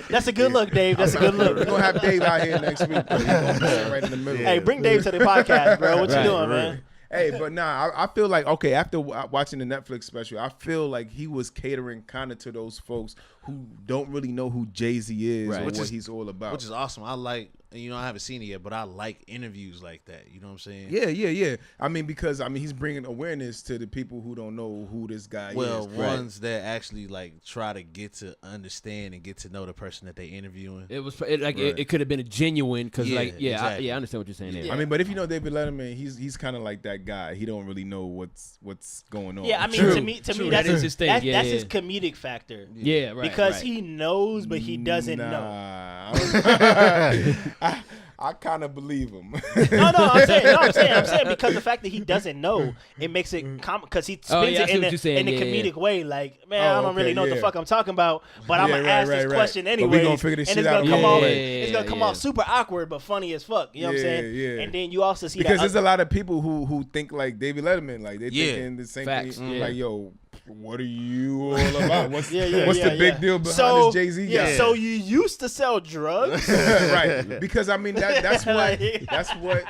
That's a good look, Dave. That's a good look. We're gonna have Dave out here next week. Bro. He's gonna be sitting right in the middle. Hey, bring Dave to the podcast, bro. What you doing, man? Hey, but nah, I feel like, okay, after watching the Netflix special, I feel like he was catering kind of to those folks who don't really know who Jay-Z is or what he's all about. Which is awesome. I like, I haven't seen it yet, but I like interviews like that. You know what I'm saying? Yeah. I mean, because he's bringing awareness to the people who don't know who this guy is. Well, ones that actually like try to get to understand and get to know the person that they interviewing. It was it could have been a genuine because exactly. I understand what you're saying there. I mean, but if you know David Letterman, he's kind of like that guy. He don't really know what's going on. Yeah, I mean, True. to me, That is his thing. That's Yeah. his comedic factor. Yeah, right. Because he knows, but he doesn't know. I kind of believe him. No, I'm saying because the fact that he doesn't know, it makes it because he spins it in a comedic way. Like, man, I don't really know what the fuck I'm talking about, but I'm gonna ask this question anyway. But we gonna figure this shit out. It's gonna come off super awkward, but funny as fuck. You know what I'm saying? Yeah. And then you also see because there's a lot of people who think like David Letterman, like they thinking the same Facts. thing. Like, yo, what are you all about? What's Yeah, the big deal behind this Jay-Z guy? Yeah, so you used to sell drugs? Right, because I mean that's what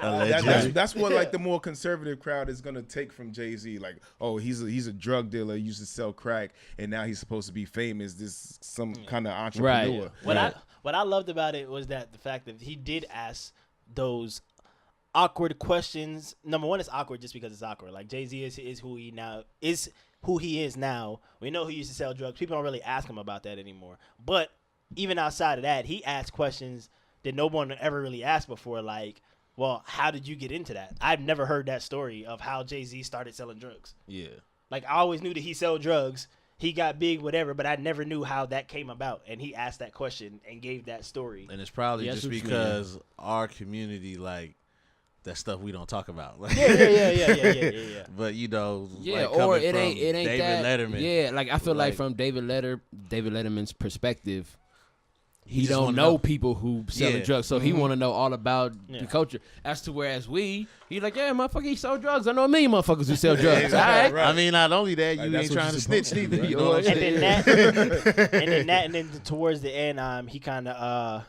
Allegedly. that's what like the more conservative crowd is gonna take from Jay-Z. Like, oh, he's a drug dealer, he used to sell crack, and now he's supposed to be famous. This some kind of entrepreneur. Right. What I loved about it was that the fact that he did ask those awkward questions. Number one, it's awkward just because it's awkward. Like Jay-Z is who he is now. We know he used to sell drugs. People don't really ask him about that anymore. But even outside of that, he asked questions that no one ever really asked before. Like, well, how did you get into that? I've never heard that story of how Jay-Z started selling drugs. Yeah. Like, I always knew that he sold drugs. He got big, whatever, but I never knew how that came about. And he asked that question and gave that story. And it's probably Yes, just what you because our community, like, that stuff we don't talk about. Like, Yeah. But you know, Yeah, like or coming it from ain't David that. Letterman. Yeah, like I feel like Like- from David Letterman's perspective, he just don't wanna know know. people who selling Yeah. drugs, so he want to know all about Yeah. the culture. As to whereas he like, yeah, motherfucker, he sold drugs. I know a million motherfuckers who sell drugs. All right. I mean, not only that, you That's ain't what trying you're to snitch supposed to neither. do, You right? know what I'm And saying? then and then towards the end, he kind of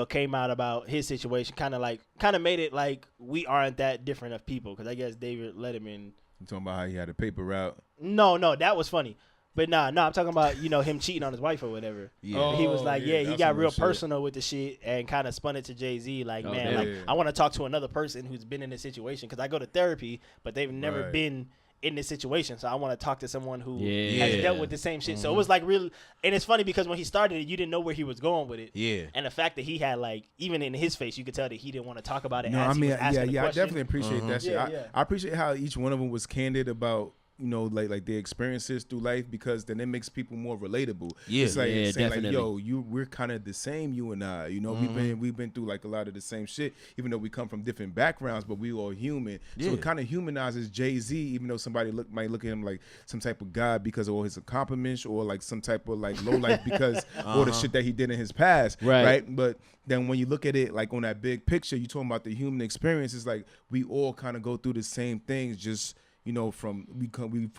came out about his situation, kind of made it like we aren't that different of people, because I guess David Letterman. You talking about how he had a paper route? No, that was funny, but no, I'm talking about him cheating on his wife or whatever. Yeah. He was like, he that's got some real shit. personal with the shit and kind of spun it to Jay-Z. Like, Oh, man, damn. like Yeah. I want to talk to another person who's been in this situation, because I go to therapy, but they've never Right. been in this situation. So I want to talk to someone who Yeah. has dealt with the same shit. So it was like real, and it's funny because when he started it, you didn't know where he was going with it. Yeah. And the fact that he had, like, even in his face, you could tell that he didn't want to talk about it. No, as I he mean, was asking the I question. definitely appreciate that shit. Yeah. I appreciate how each one of them was candid about like their experiences through life, because then it makes people more relatable. Yeah. It's like Yeah, saying definitely. like, yo, we're kind of the same, you and I. We've been through like a lot of the same shit, even though we come from different backgrounds, but we all human. So Yeah. it kind of humanizes Jay-Z, even though somebody might look at him like some type of god because of all his accomplishments, or like some type of like low life because all the shit that he did in his past. Right. But then when you look at it like on that big picture, you're talking about the human experience. It's like we all kind of go through the same things, just we've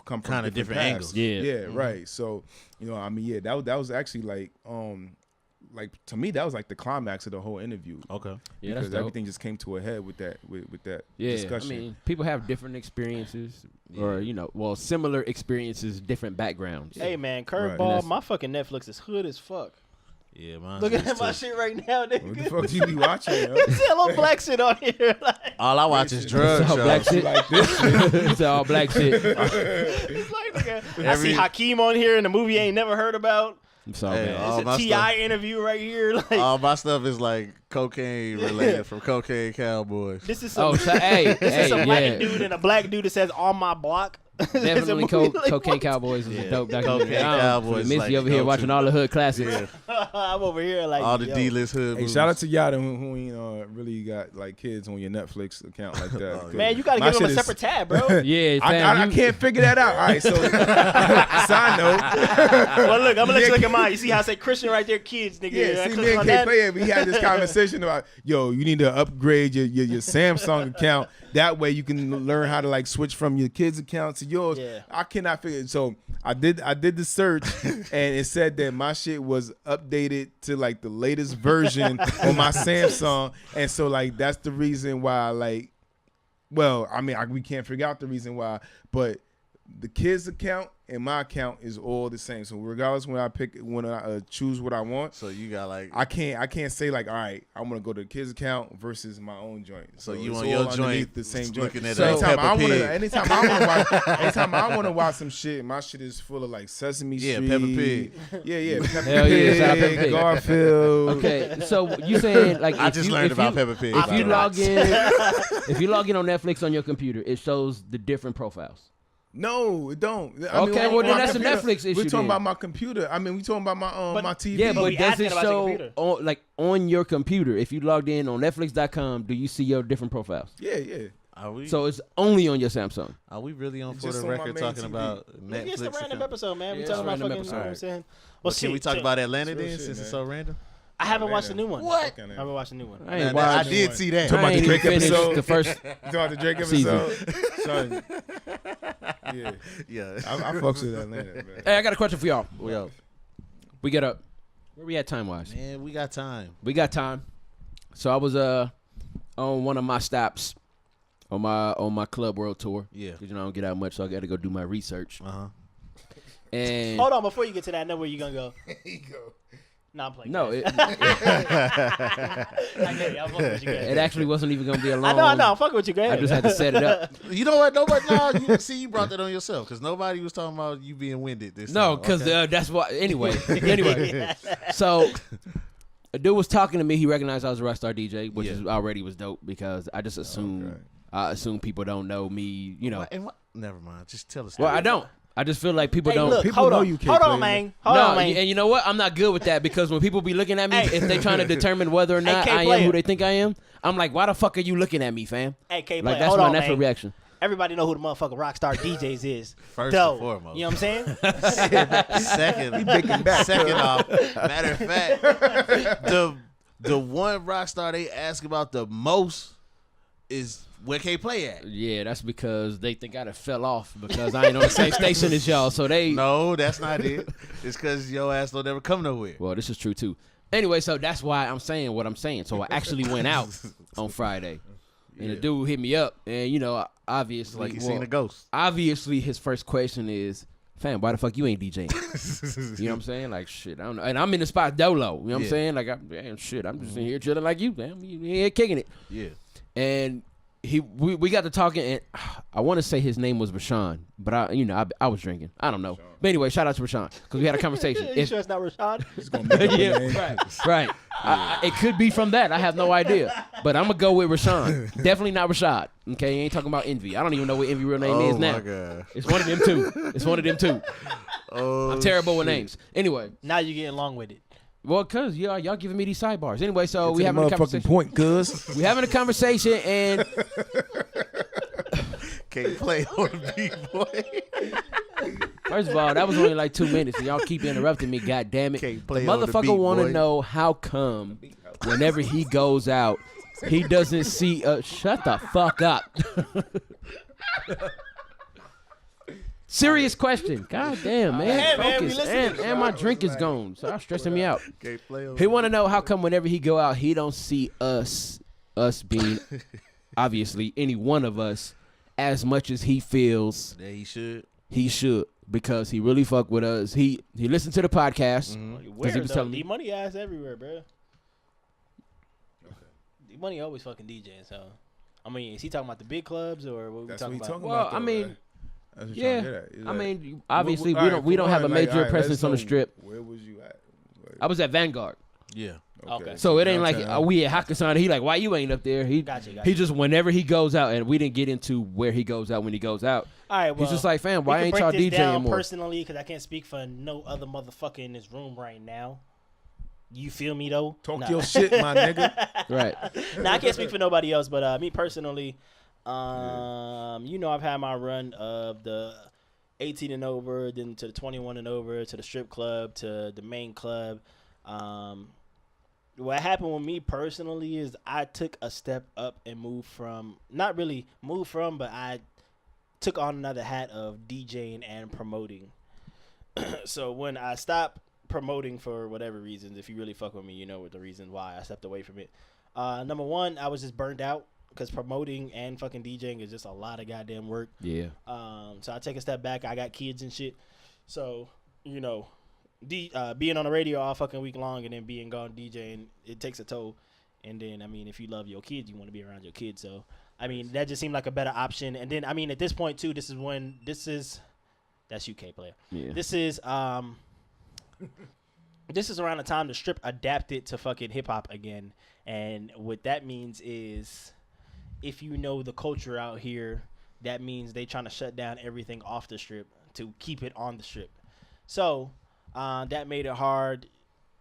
come from Kinda different paths. angles. Yeah. Right. So I mean, that was actually like to me that was like the climax of the whole interview. Okay. Yeah, that's because dope. everything just came to a head with that Yeah, discussion. I mean, people have different experiences, or similar experiences, different backgrounds. Hey, man, Right. curveball, my fucking Netflix is hood as fuck. Yeah, man. Look at my shit right now, nigga. What the fuck do you be watching? Yo? There's hella black shit on here. Like, All I watch is drugs. It's all black shows. shit. Like this shit. It's all black shit. it's like, nigga, I Every- see Hakeem on here in a movie I ain't never heard about. It's all Hey, bad. all It's my a T.I. stuff- interview right here. Like, All my stuff is like cocaine related from Cocaine Cowboys. this is some, Oh, so, hey, this is some hey, white yeah. dude and a black dude that says on my block. It's a Definitely movie like, Cocaine what? Cowboys is Yeah, a dope Cocaine documentary. Cowboys Missy like over here go-to. watching all the hood classics. I'm over here like All the yo. D-list hood Hey, movies. shout out to y'all who ain't really got like kids on your Netflix account like that. Oh, yeah. Man, you gotta My give him a shit is- separate tab, bro. Yeah, I fam, you- can't figure that out. All right, so side note. Well, look, I'm gonna let Yeah, you look at mine. You see how I say Christian right there, kids, nigga. Yeah, see, click me and on K that. Player, we had this conversation about, yo, you need to upgrade your Samsung account. That way you can learn how to like switch from your kids' account to yours. Yeah. I cannot figure it. So I did the search and it said that my shit was updated to like the latest version on my Samsung. And so like that's the reason why we can't figure out the reason why, but the kids' account and my account is all the same. So regardless when I choose what I want, So you got like. I can't say like, all right, I'm gonna go to the kids' account versus my own joint. So you it's want all your underneath joint the same joint. looking at So Peppa Pig. anytime I want to watch some shit, my shit is full of like Sesame Yeah, Street. Peppa Pig. Yeah, Peppa Hell yeah, shout out Pig, Peppa Pig. Garfield. Okay, so you saying like I if just you- learned if about you- Peppa Pig. If you by log the way. in, if you log in on Netflix on your computer, it shows the different profiles. No, it don't. Okay, well, then my that's a computer- Netflix issue We're talking then. about my computer. I mean, we talking about my But- my TV. Yeah, But but we does asking it about your show computer. on your computer? If you logged in on Netflix.com, do you see your different profiles? yeah. So it's only on your Samsung. Are we really on It's for just the on my record main talking TV. about Nigga, it's Netflix? a random account? episode, man. Yeah, We it's talking a about random fucking. episode. You know what I'm saying? Well, can we talk about Atlanta it's real then, shit, since it's man. so random? I haven't watched the new one. What? I haven't watched the new one. I ain't I watched. did see that. Talking about I the ain't Drake even finished episode? the first. You talking about the Drake Season. episode? Son. Yeah. Yeah. I fucks with Atlanta, man. Hey, I got a question for y'all. Yo, We get up. Where we at time wise? man, we got time. We got time. So I was on one of my stops on my Club World tour. Yeah. Cause I don't get out much, so I got to go do my research. And Hold on, before you get to that, I know where you gonna go. There you go. No, I'm playing. no, games. it I get it. I'm fucking with you, guys. it actually wasn't even gonna be a long. I know. I'm fucking with you, guys. I just had to set it up. You know what? Nobody. No, you brought that on yourself because nobody was talking about you being winded this No, time. because Okay? that's what. Anyway, so a dude was talking to me. He recognized I was a ROCKSTAR DJ, which is already was dope because I just assume Okay. I assume people don't know me. You know, And what? Never mind. Just tell us. well, I don't. I just feel like people Hey, don't. look, People hold know on. you can't Hold play on, it. man. Hold No, on, man. and you know what? I'm not good with that because when people be looking at me, Hey. if they trying to determine whether or not I am K-Player. who they think I am, I'm like, why the fuck are you looking at me, fam? Hey, K-Player, Like that's hold my on, natural man. reaction. Everybody know who the motherfucking ROCKSTAR DJs is. First Dope. and foremost. You know what I'm saying? Second off, matter of fact, the one rock star they ask about the most is where K play at. Yeah, that's because they think I done fell off because I ain't on the same station as y'all. So they. No, that's not it. It's because your ass don't ever come nowhere. Well, this is true too. Anyway, so that's why I'm saying what I'm saying. So I actually went out on Friday, and the dude hit me up, and you know, obviously, Like you seen a ghost. obviously, his first question is, "Fam, why the fuck you ain't DJing?" You know what I'm saying? Like shit, I don't know. And I'm in the spot dolo. You know what I'm Yeah. saying? Like, I'm just in here chilling like you, man. You here kicking it. Yeah. And we got to talking, and I want to say his name was Rashawn, but I was drinking. I don't know. But anyway, shout out to Rashawn because we had a conversation. You sure it's not Rashad? It's gonna make up a Yeah, name. right. It could be from that. I have no idea. But I'm going to go with Rashawn. Definitely not Rashad. Okay, you ain't talking about Envy. I don't even know what Envy real name is now. Oh, my God. It's one of them two. Oh, I'm terrible with shit. names. Anyway, Now you're getting long with it. well, because y'all giving me these sidebars. Anyway, so Get we to the having a motherfucking conversation. point, cuz. We having a conversation, and Can't play on the B-boy. first of all, that was only like 2 minutes, and y'all keep interrupting me. God damn it! Can't The play on the motherfucker beat, want to boy. know how come whenever he goes out, he doesn't see. Shut the fuck up. Serious question. God damn, man. Hey, man, we Focus. listening. And my drink is gone, so that's stressing me out. Can't play on He want to know how come whenever he go out, he don't see us being obviously any one of us as much as he feels Yeah, he should. he should, because he really fuck with us. He listened to the podcast. Where he was though? telling me- D-Money ass everywhere, bro. D-Money always fucking DJing, so. I mean, is he talking about the big clubs or what we That's talking what about? he talking Well, about. I though, mean, right? That's what yeah. you're trying to get at. Is I that- mean, obviously all right, we don't for have a one, major all right, presence let's on the know, strip. Where was you at? I was at Vanguard, Yeah. Okay. so it ain't like Downtown. we at Hakkasan. He like, why you ain't up there? He Gotcha. he just whenever he goes out, and we didn't get into where he goes out when he goes out. All right, well. He's just like, fam, we why can ain't break y'all this DJing down more? personally, because I can't speak for no other motherfucker in this room right now. You feel me, though? Talk Nah. your shit, my nigga. Right. Nah, I can't speak for nobody else, but me personally, you know, I've had my run of the 18 and over, then to the 21 and over, to the strip club, to the main club. What happened with me personally is I took a step up and but I took on another hat of DJing and promoting. So when I stopped promoting for whatever reasons, if you really fuck with me, you know what the reason why I stepped away from it. Number one, I was just burned out because promoting and fucking DJing is just a lot of goddamn work. Yeah. So I take a step back. I got kids and shit. So, you know, being on the radio all fucking week long and then being gone DJing, it takes a toll. And then, I mean, if you love your kids, you want to be around your kids. So, I mean, that just seemed like a better option. And then, I mean, at this point, too, that's UK player. Yeah. This is around the time the strip adapted to fucking hip hop again. And what that means is, if you know the culture out here, that means they trying to shut down everything off the strip to keep it on the strip. So that made it hard.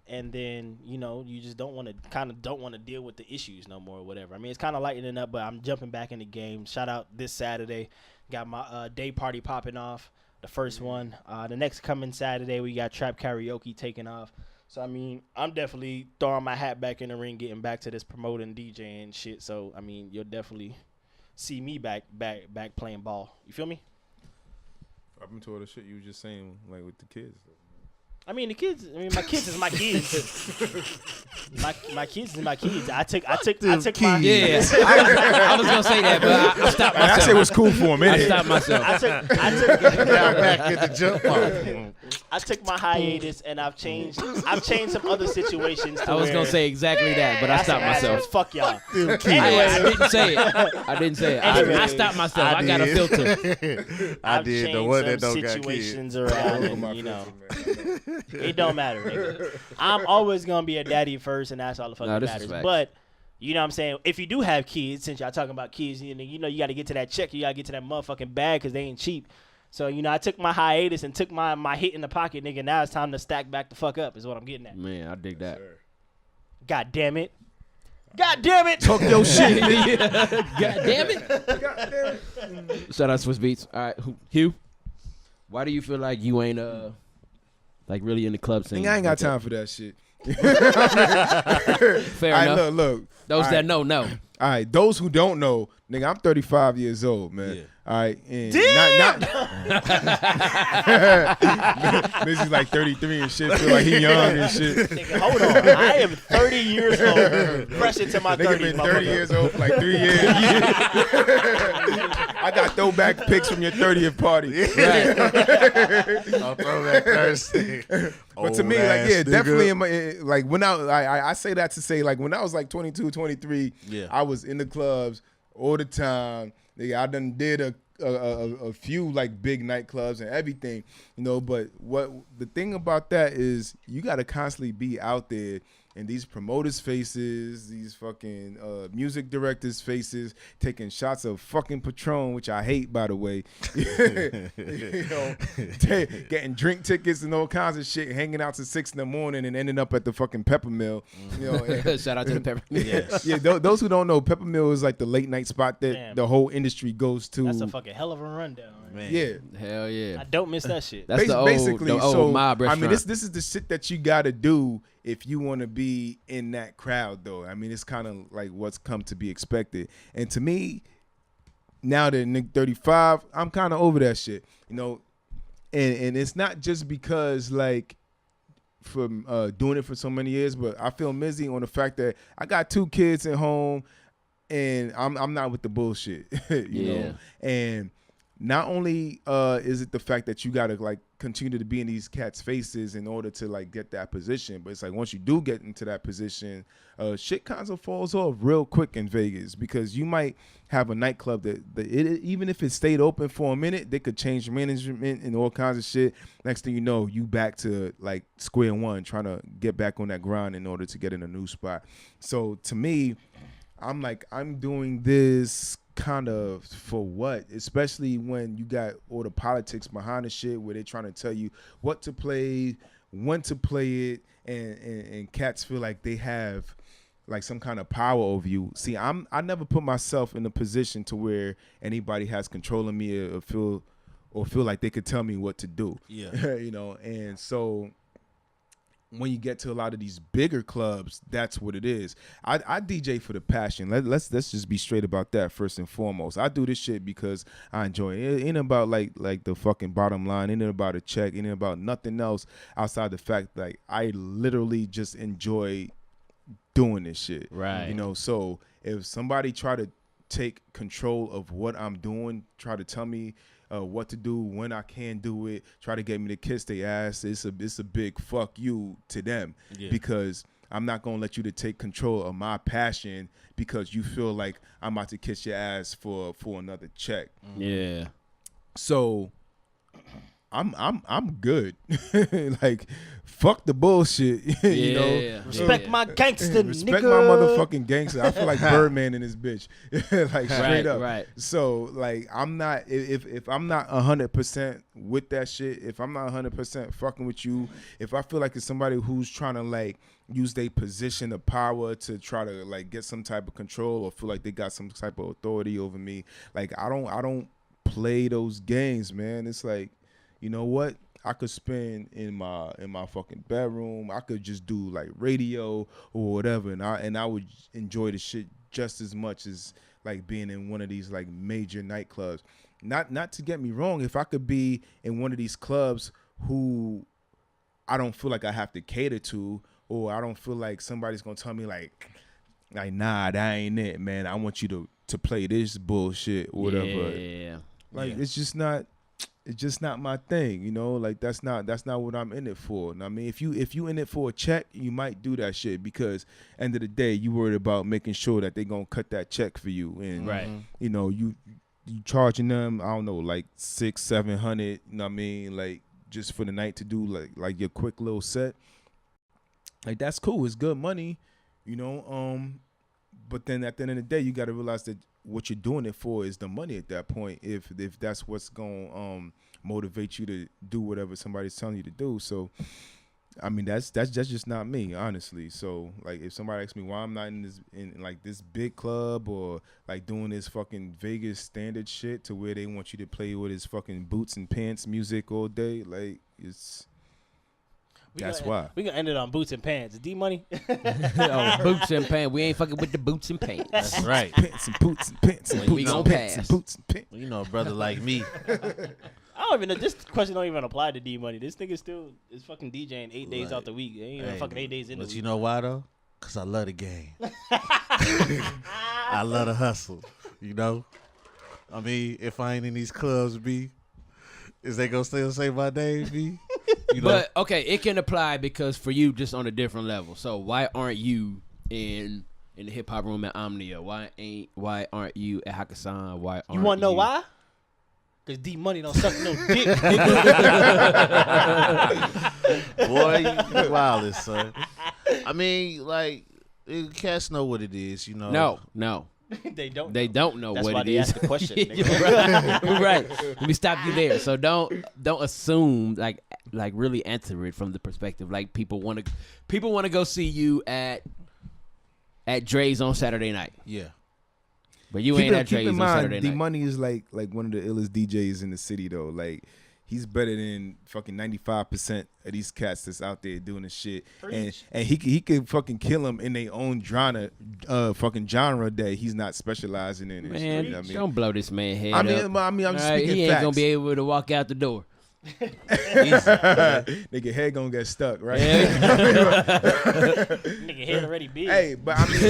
And then, you know, you just don't want to deal with the issues no more or whatever. I mean, it's kind of lightening up, but I'm jumping back in the game. Shout out this Saturday. Got my day party popping off, the first one. The next coming Saturday, we got Trap Karaoke taking off. So I mean, I'm definitely throwing my hat back in the ring, getting back to this promoting DJ and shit. So I mean, you'll definitely see me back playing ball. You feel me? Up until the shit you was just saying, like with the kids. I mean, the kids. I mean, my kids is my kids. my kids is my kids. I took my Yeah, I was gonna say that, but I stopped myself. That shit was cool for a I minute. stopped myself. I took back in the jump off. I took my hiatus and I've changed some other situations. To I was gonna say exactly that, but I stopped myself. Fuck y'all. I didn't say it. I didn't say it. I stopped myself. I got a filter. I did. The one that don't got kids. Situations around, and you know, it don't matter, nigga. I'm always gonna be a daddy first, and that's all the fucking matters. But you know what I'm saying? If you do have kids, since y'all talking about kids, you know you got to get to that check. You got to get to that motherfucking bag because they ain't cheap. So, you know, I took my hiatus and took my hit in the pocket, nigga. Now it's time to stack back the fuck up is what I'm getting at. Man, I dig that. God damn it. God damn it. Talk your shit. God damn it. Shout out Swiss Beats. All right, Hugh, why do you feel like you ain't like really in the club scene? I ain't got time for that shit. Fair All enough. right, look. Those that know. All right, those who don't know, nigga, I'm 35 years old, man. Yeah. All right, and Damn! Missy's like 33 and shit, feel like he young and shit. Nigga, hold on. I am 30 years old. Fresh into my 30s, Nigga been 30 years old for like 3 years. I got throwback pics from your 30th party. I'll throw that Thursday. But to me, like, yeah, definitely in my, like, when I say that to say, like, when I was like 22, 23, Yeah. I was in the clubs all the time. Nigga, I done did a few like big nightclubs and everything, you know. But what the thing about that is, you got to constantly be out there in these promoters' faces, these fucking music directors' faces, taking shots of fucking Patron, which I hate, by the way. You know, getting drink tickets and all kinds of shit, hanging out till 6 a.m. and ending up at the fucking Pepper Mill. You know, Shout out to the Pepper Mill. Yes. yeah. Those who don't know, Pepper Mill is like the late night spot that Damn. the whole industry goes to. That's a fucking hell of a rundown. Man. Yeah. Hell yeah. I don't miss that shit. That's Basically, the old mob I restaurant. mean, this is the shit that you got to do if you want to be in that crowd, though. I mean, it's kind of like what's come to be expected. And to me, now that Nick 35, I'm kind of over that shit, you know. And it's not just because like from doing it for so many years, but I feel mizzy on the fact that I got 2 kids at home, and I'm not with the bullshit, you know. And not only is it the fact that you gotta like continue to be in these cats' faces in order to like get that position, but it's like once you do get into that position, shit kind of falls off real quick in Vegas, because you might have a nightclub that even if it stayed open for a minute, they could change management and all kinds of shit. Next thing you know, you back to like square one, trying to get back on that grind in order to get in a new spot. So to me, I'm like, I'm doing this kind of for what? Especially when you got all the politics behind the shit where they're trying to tell you what to play, when to play it, and cats feel like they have like some kind of power over you. See, I never put myself in a position to where anybody has control of me or feel like they could tell me what to do. Yeah. You know, and so when you get to a lot of these bigger clubs, that's what it is. I DJ for the passion. Let's just be straight about that first and foremost. I do this shit because I enjoy it. It ain't about like the fucking bottom line. It ain't about a check. It ain't about nothing else outside the fact that I literally just enjoy doing this shit. Right. You know, so if somebody try to take control of what I'm doing, try to tell me what to do, when I can do it, try to get me to kiss their ass, it's a big fuck you to them. Yeah. Because I'm not gonna let you to take control of my passion because you feel like I'm about to kiss your ass for another check. Yeah. So I'm good. Like, fuck the bullshit. You know, Respect my gangster, respect nigga. my motherfucking gangster. I feel like Birdman in this bitch. Like, straight up. Right. So like, I'm not, if I'm not 100% with that shit, if I'm not 100% fucking with you, if I feel like it's somebody who's trying to like use their position of power to try to like get some type of control or feel like they got some type of authority over me, like I don't play those games, man. It's like, you know what? I could spend in my fucking bedroom. I could just do like radio or whatever, and I would enjoy the shit just as much as like being in one of these like major nightclubs. Not to get me wrong, if I could be in one of these clubs who I don't feel like I have to cater to, or I don't feel like somebody's gonna tell me like nah, that ain't it, man. I want you to play this bullshit or whatever. Yeah. Like it's just not my thing, you know. Like that's not what I'm in it for. And I mean, if you in it for a check, you might do that shit because end of the day, you worried about making sure that they gonna cut that check for you, and Right. you know you charging them, I don't know, like $600-700. You know what I mean, like just for the night to do like your quick little set. Like that's cool. It's good money, you know. But then at the end of the day, you got to realize that what you're doing it for is the money at that point. If that's what's gonna motivate you to do whatever somebody's telling you to do. So, I mean, that's just not me, honestly. So, like, if somebody asks me why I'm not in like this big club or like doing this fucking Vegas standard shit to where they want you to play with his fucking boots and pants music all day, like that's why. We gonna end it on boots and pants. D Money. Oh, boots and pants. We ain't fucking with the boots and pants. That's right. Pants and boots and pants and We boots gonna and pants pass. and boots and pants. Well, you know, a brother like me. I don't even know. This question don't even apply to D Money. This nigga still is fucking DJing 8 days Right. out the week. Ain't even fucking 8 days in the But week. you know why though? Cause I love the game. I love the hustle. You know. I mean, if I ain't in these clubs, B, is they gonna still say my name, B? You know. But okay, it can apply because for you, just on a different level. So why aren't you in the hip hop room at Omnia? Why aren't you at Hakkasan? Why aren't You want to know why? Because D Money don't suck no dick. Boy, you wildest, son. I mean, like, cats know what it is, you know. No. They don't. They don't know That's what why it they is. asked the question, You're nigga. right. Let me stop you there. So don't assume like really answer it from the perspective like people want to go see you at Dre's on Saturday night. Yeah. But you ain't at Keep Dre's in on mind, Saturday D night. Money is like one of the illest DJs in the city though. Like he's better than fucking 95% of these cats that's out there doing this shit. Preach. And he could fucking kill them in their own genre that he's not specializing in. And shit, Man, you know what I mean? don't blow this man head I mean, up. I'm just All right, speaking he ain't facts. gonna be able to walk out the door. Nigga head gonna get stuck, right? Nigga head already big. Hey, but I mean,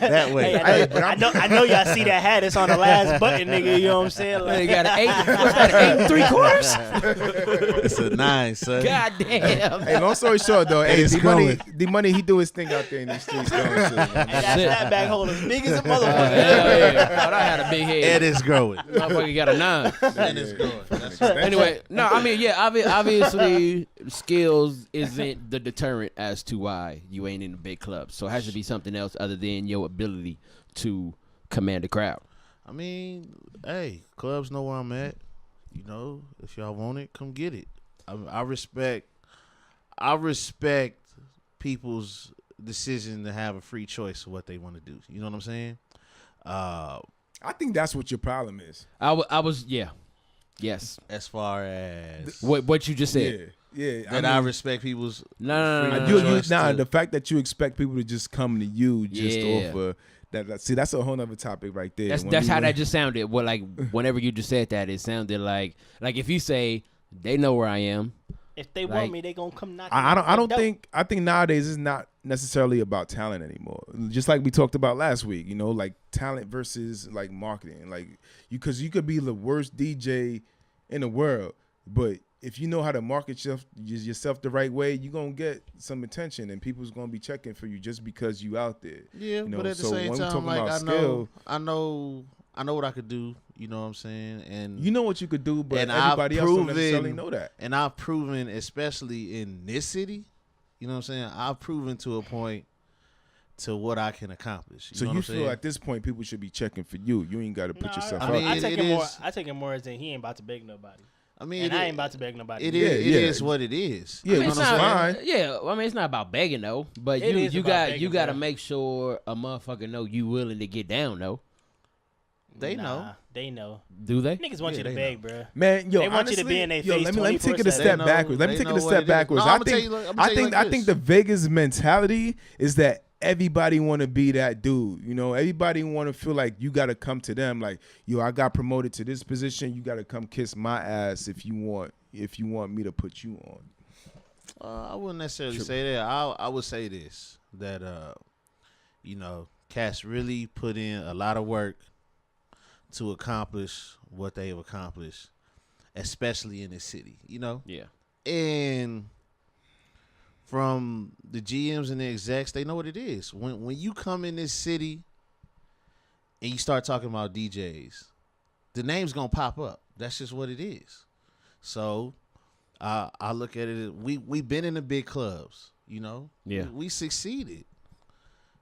That way. Hey, but I know y'all see that hat. It's on the last button, nigga. You know what I'm saying? They Like, got an 8. What's that? 8 3/4? It's a 9, son. God damn. hey, long story short though, hey, It's D Money, he do his thing out there in these streets. Going shit, man. and that it. snapback hole is big as a Hell motherfucker. yeah. Thought I had a big head. And it's growing. Motherfucker got a 9. And it's growing. That's right. Anyway, no, I mean, yeah, obviously, skills isn't the deterrent as to why you ain't in the big clubs. So it has to be something else other than your ability to command a crowd. I mean, hey, clubs know where I'm at. You know, if y'all want it, come get it. I respect people's decision to have a free choice of what they want to do. You know what I'm saying? I think that's what your problem is. I was, yeah. Yes. As far as What you just said. Yeah. that I respect people's No. free You choice to- the fact that you expect people to just come to you just Yeah. off of that. See, that's a whole nother topic right there. That's how that just sounded. Well, like whenever you just said that, it sounded like if you say they know where I am. If they Like- want me, they gonna come knock. I think nowadays it's not necessarily about talent anymore. Just like we talked about last week, you know, like talent versus like marketing. Like because you could be the worst DJ in the world, but if you know how to market yourself the right way, you're gonna get some attention and people's gonna be checking for you just because you out there. Yeah, you know? but at the So same when we time, talking like about I skill, know what I could do. You know what I'm saying? And you know what you could do, but and everybody I've else don't proven- necessarily know that. And I've proven, especially in this city, you know what I'm saying? I've proven to a point to what I can accomplish. So know you what I'm feel saying? at this point people should be checking for you. You ain't got to put yourself I up. mean, I take it it more. is- I take it more as in he ain't about to beg nobody, I mean, and I ain't about to beg nobody. It Yeah, is. yeah. It is what it is. Yeah, You know it's what I'm not- saying? fine. Yeah, I mean it's not about begging though, but It is you about got begging, to bro. make sure a motherfucker know you willing to get down though. They know. They know. Do they? Niggas want Yeah, you to they beg, bro. Man, yo, They want you to honestly, be in their yo, face let me take it a 24/7. step They backwards. Let know- me they take it know a what step it is. backwards. No, I I'ma tell think you like- I'ma I tell you think like I think this. the Vegas mentality is that everybody want to be that dude. You know, everybody want to feel like you got to come to them. Like, yo, I got promoted to this position. You got to come kiss my ass if you want me to put you on. I wouldn't necessarily say that. I would say this, that cats really put in a lot of work to accomplish what they have accomplished, especially in this city. Yeah. And from the GMs and the execs, they know what it is. When you come in this city and you start talking about DJs, the name's gonna pop up. That's just what it is. So I look at it. We've been in the big clubs. Yeah. We succeeded.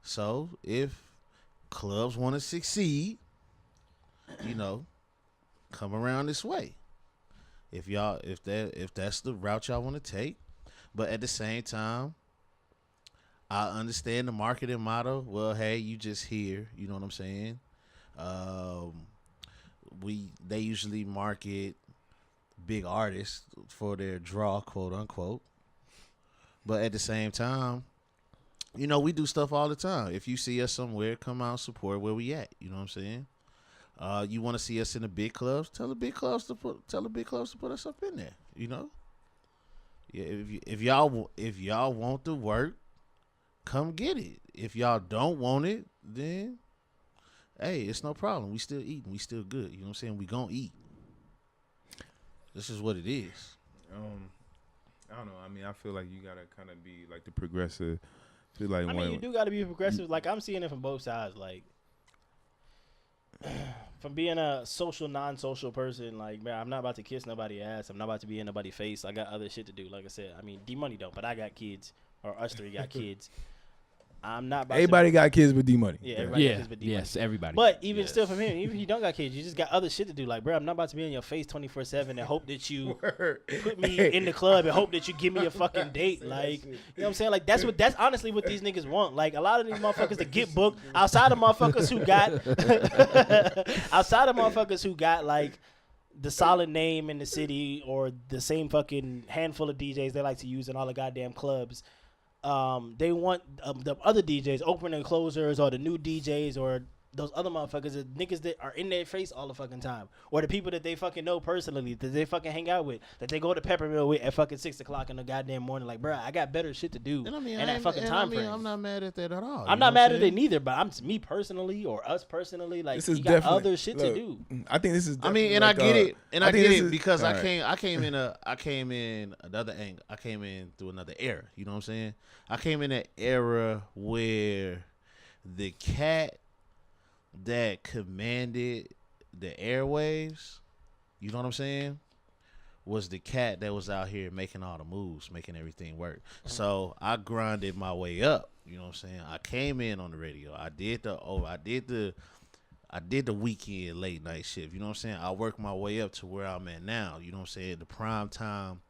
So if clubs want to succeed, come around this way. If that's the route y'all want to take, but at the same time, I understand the marketing motto. Well, hey, you just here. You know what I'm saying? They usually market big artists for their draw, quote unquote. But at the same time, we do stuff all the time. If you see us somewhere, come out and support where we at. You know what I'm saying? You want to see us in the big clubs? Tell the big clubs to put us up in there. Yeah. If y'all want the work, come get it. If y'all don't want it, then hey, it's no problem. We still eating. We still good. You know what I'm saying? We gonna eat. This is what it is. I don't know. I mean, I feel like you gotta kind of be like the progressive. Feel like You do got to be progressive. Like, I'm seeing it from both sides. Like, from being a social, non-social person, like, man, I'm not about to kiss nobody's ass. I'm not about to be in nobody's face. I got other shit to do. Like I said, I mean, D-Money don't, but I got kids, or us three got kids. I'm not about Everybody got kids with D-Money. Yeah, everybody got kids with D-Money. Yes, everybody. But even still from him, even if you don't got kids, you just got other shit to do. Like, bro, I'm not about to be in your face 24/7 and hope that you put me in the club and hope that you give me a fucking date. Like, you know what I'm saying? Like, that's honestly what these niggas want. Like, a lot of these motherfuckers that get booked outside of motherfuckers who got like the solid name in the city or the same fucking handful of DJs they like to use in all the goddamn clubs. They want the other DJs, opening closers, or the new DJs, or those other motherfuckers, the niggas that are in their face all the fucking time, or the people that they fucking know personally, that they fucking hang out with, that they go to Peppermill with at fucking 6 o'clock in the goddamn morning. Like, bro, I got better shit to do in that fucking time frame. I'm not mad at that at all. I'm not mad at it neither, but me personally, or us personally, like, This is you got definitely- other shit to do. I think this is. I mean, definitely and like, I get it, and I think get this it is- because all I right. came in another angle. I came in through another era. You know what I'm saying? I came in an era where the cat that commanded the airwaves, you know what I'm saying, was the cat that was out here making all the moves, making everything work. So I grinded my way up. You know what I'm saying? I came in on the radio. I did the weekend late night shift. You know what I'm saying? I worked my way up to where I'm at now. You know what I'm saying? The prime time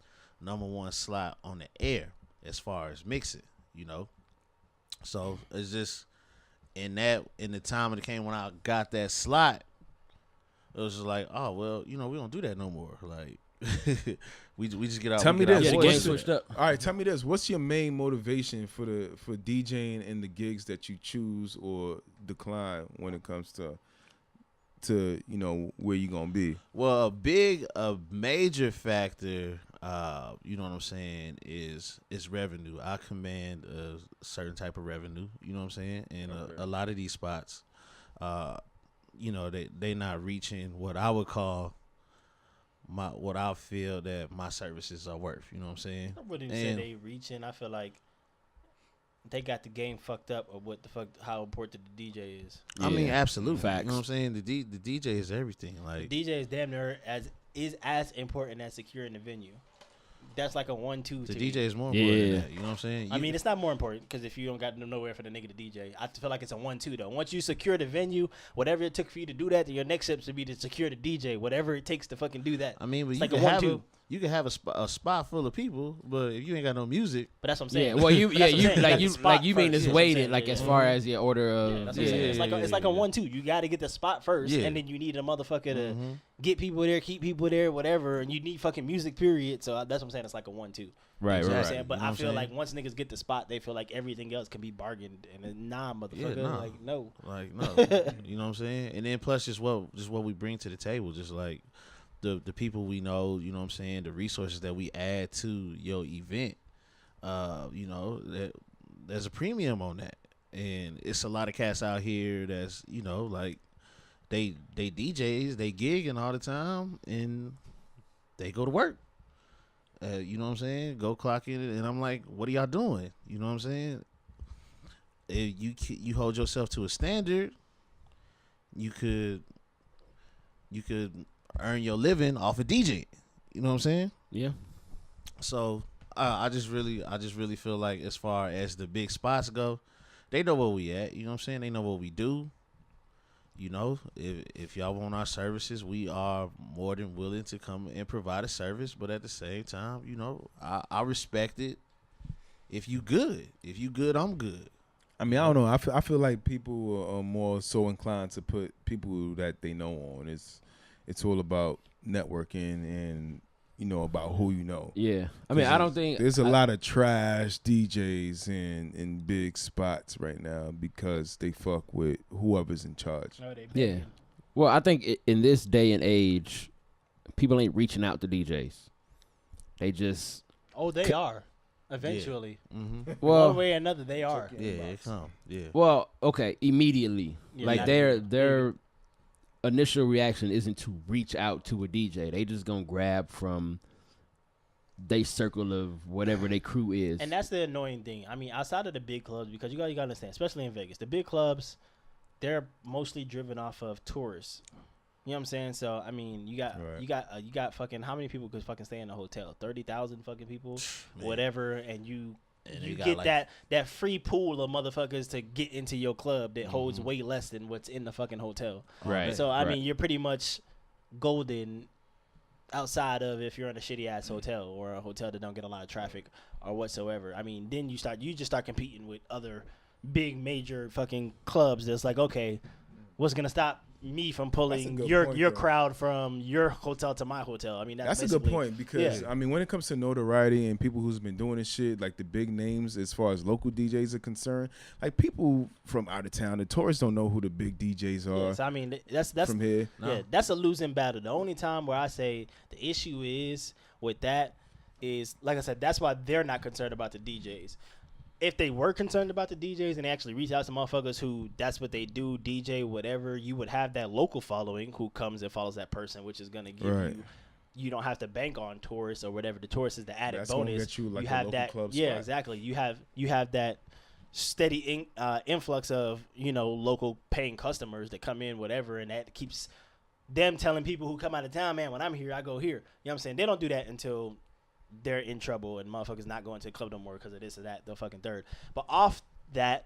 #1 slot on the air as far as mixing, So it's just in the time it came when I got that slot, it was just like, oh well, we don't do that no more. Like we just get out. Tell me get our this. Yeah, the voice game in. switched up. All right, tell me this. What's your main motivation for DJing and the gigs that you choose or decline when it comes to where you gonna be? Well, a major factor, you know what I'm saying, is revenue. I command a certain type of revenue, you know what I'm saying? And a lot of these spots, they not reaching what I would call what I feel that my services are worth, you know what I'm saying? I wouldn't say they reaching. I feel like they got the game fucked up of what the fuck, how important the DJ is. I mean, absolutely. Facts. You know what I'm saying? The DJ is everything. Like, The DJ is damn near as important as securing the venue. That's like a 1-2. the to DJ me. is more important Yeah. than that. You know what I'm saying? I mean, it's not more important because if you don't got nowhere for the nigga to DJ, I feel like it's a 1-2 though. Once you secure the venue, whatever it took for you to do that, then your next step should be to secure the DJ, whatever it takes to fucking do that. I mean, but It's you like a can have 1-2. You can have a spot full of people, but if you ain't got no music, But that's what I'm saying. Yeah, well, you That's what I'm saying. like The you spot mean first. it's That's what I'm weighted saying. like Yeah. as far as your order of Yeah, that's what I'm saying. It's like a 1-2. You got to get the spot first, Yeah. and then you need a motherfucker to get people there, keep people there, whatever. And you need fucking music, period. So that's what I'm saying. It's like a 1-2. Right, You know what I'm right. saying? But You know I what feel I'm like saying? once niggas get the spot, they feel like everything else can be bargained. And then, nah, motherfucker. nah. Like, no. like no, you know what I'm saying. And then plus just what we bring to the table, just like the people we know, you know what I'm saying, the resources that we add to your event. You know, there's a premium on that, and it's a lot of cats out here that's, you know, like they DJs, they gigging all the time, and they go to work. You know what I'm saying? Go clock in, and I'm like, what are y'all doing? You know what I'm saying? If you hold yourself to a standard, you could earn your living off of DJ. You know what I'm saying? Yeah. So I just really feel like as far as the big spots go, they know where we at. You know what I'm saying? They know what we do. You know, if y'all want our services, we are more than willing to come and provide a service. But at the same time, you know, I respect it. If you good, I'm good. I mean, I don't know. I feel like people are more so inclined to put people that they know on. It's all about networking and, you know, about who you know. Yeah. I mean, I don't think There's a lot of trash DJs in big spots right now because they fuck with whoever's in charge. Yeah. Well, I think in this day and age, people ain't reaching out to DJs. They just Oh, they are. Eventually. well, One way or another, they are. Yeah, it come. Yeah. well, okay, immediately. Yeah, Like not their initial reaction isn't to reach out to a DJ. They just gonna grab from they circle of whatever their crew is. And that's the annoying thing. I mean, outside of the big clubs, because you gotta understand, especially in Vegas, the big clubs, they're mostly driven off of tourists. You know what I'm saying? So I mean, you got fucking how many people could fucking stay in a hotel? 30,000 fucking people, Man. whatever, and you got get like, that free pool of motherfuckers to get into your club that holds way less than what's in the fucking hotel. Right. So I mean, you're pretty much golden outside of if you're in a shitty ass hotel or a hotel that don't get a lot of traffic or whatsoever. I mean, then you just start competing with other big major fucking clubs that's like, okay, what's gonna stop me from pulling good your point, though. crowd from your hotel to my hotel? I mean, That's a good basically- point because yeah. I mean, when it comes to notoriety and people who's been doing this shit, like the big names as far as local DJs are concerned, like people from out of town, the tourists don't know who the big DJs are Yes, I mean that's from here. yeah, that's a losing battle. The only time where I say the issue is with that is, like I said, that's why they're not concerned about the DJs. If they were concerned about the DJs and they actually reach out to motherfuckers who that's what they do, DJ, whatever, you would have that local following who comes and follows that person, which is going to give Right. you don't have to bank on tourists or whatever. The tourist is the added That's gonna bonus. get you, like, a have local that, club yeah, spot. exactly. You have that steady influx of, you know, local paying customers that come in, whatever, and that keeps them telling people who come out of town, man, when I'm here, I go here. You know what I'm saying? They don't do that until they're in trouble and motherfuckers not going to the club no more because of this or that, the fucking third. But off that,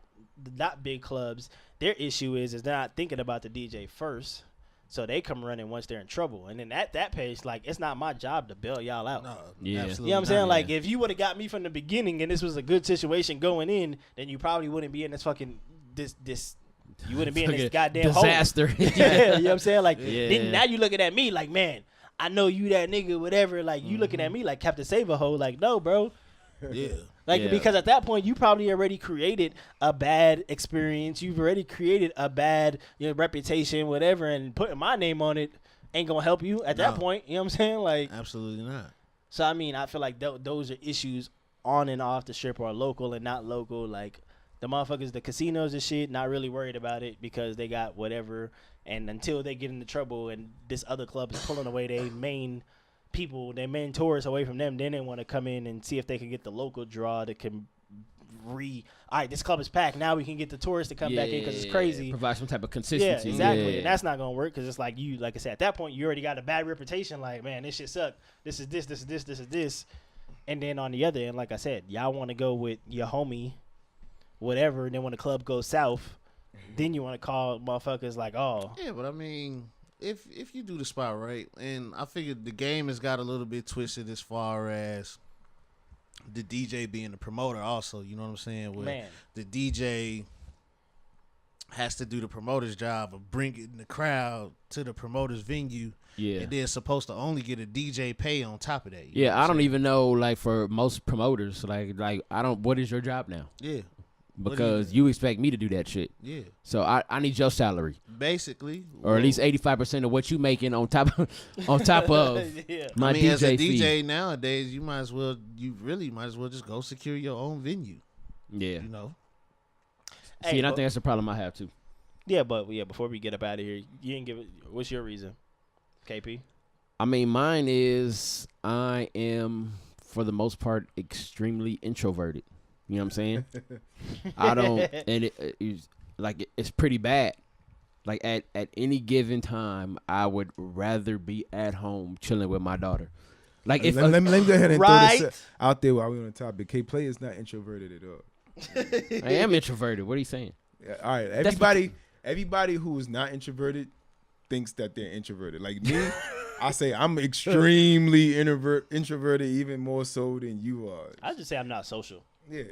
not big clubs, their issue is they're not thinking about the DJ first, so they come running once they're in trouble. And then at that pace, like, it's not my job to bail y'all out. No, Yeah. absolutely You know what I'm saying? not. Like, if you would have got me from the beginning and this was a good situation going in, then you probably wouldn't be in this fucking this. You wouldn't be in this Fucking goddamn hole. disaster. Yeah, you know what I'm saying? Like, Yeah. then now you looking at me like, man, I know you that nigga, whatever. Like, you looking at me like Captain Save-A-Ho. Like, no, bro. yeah. Like, Yeah. because at that point, you probably already created a bad experience. You've already created a bad, you know, reputation, whatever, and putting my name on it ain't going to help you at that No. point. You know what I'm saying? Like, Absolutely not. so, I mean, I feel like those are issues on and off the strip or local and not local. Like, the motherfuckers, the casinos and shit, not really worried about it because they got whatever. And until they get into trouble and this other club is pulling away their main people, their main tourists away from them, then they want to come in and see if they can get the local draw that can all right, this club is packed. Now we can get the tourists to come back in because it's crazy. Provide some type of Yeah, consistency. exactly. Yeah. And that's not going to work because it's like you, like I said, at that point, you already got a bad reputation. Like, man, this shit suck. This is this, this is this, this is this. And then on the other end, like I said, y'all want to go with your homie, whatever. And then when the club goes south, then you want to call motherfuckers like, oh. Yeah, but I mean, if you do the spot right, and I figured the game has got a little bit twisted as far as the DJ being the promoter also, you know what I'm saying? Where Man. the DJ has to do the promoter's job of bringing the crowd to the promoter's venue. Yeah. And they're supposed to only get a DJ pay on top of that. You know Yeah, what I'm I don't saying? even know, like, for most promoters, like I don't, what is your job now? Yeah. Because you expect me to do that shit. Yeah. So I need your salary. Basically. Or at least 85% of what you making on top of Yeah. my I mean, DJ as a fee. DJ nowadays, you really might as well just go secure your own venue. Yeah. You know? Hey, See, and I but- think that's the problem I have too. Yeah, but before we get up out of here, you didn't give it. What's your reason, KP? I mean, mine is I am, for the most part, extremely introverted. You know what I'm saying? I don't, and it's pretty bad. Like at any given time, I would rather be at home chilling with my daughter. Like if let me go ahead and Right. throw this out there while we're on the topic. K-Play is not introverted at all. I am introverted. What are you saying? Yeah, all right, everybody who is not introverted thinks that they're introverted. Like me, I say I'm extremely introverted, even more so than you are. I just say I'm not social. Yeah,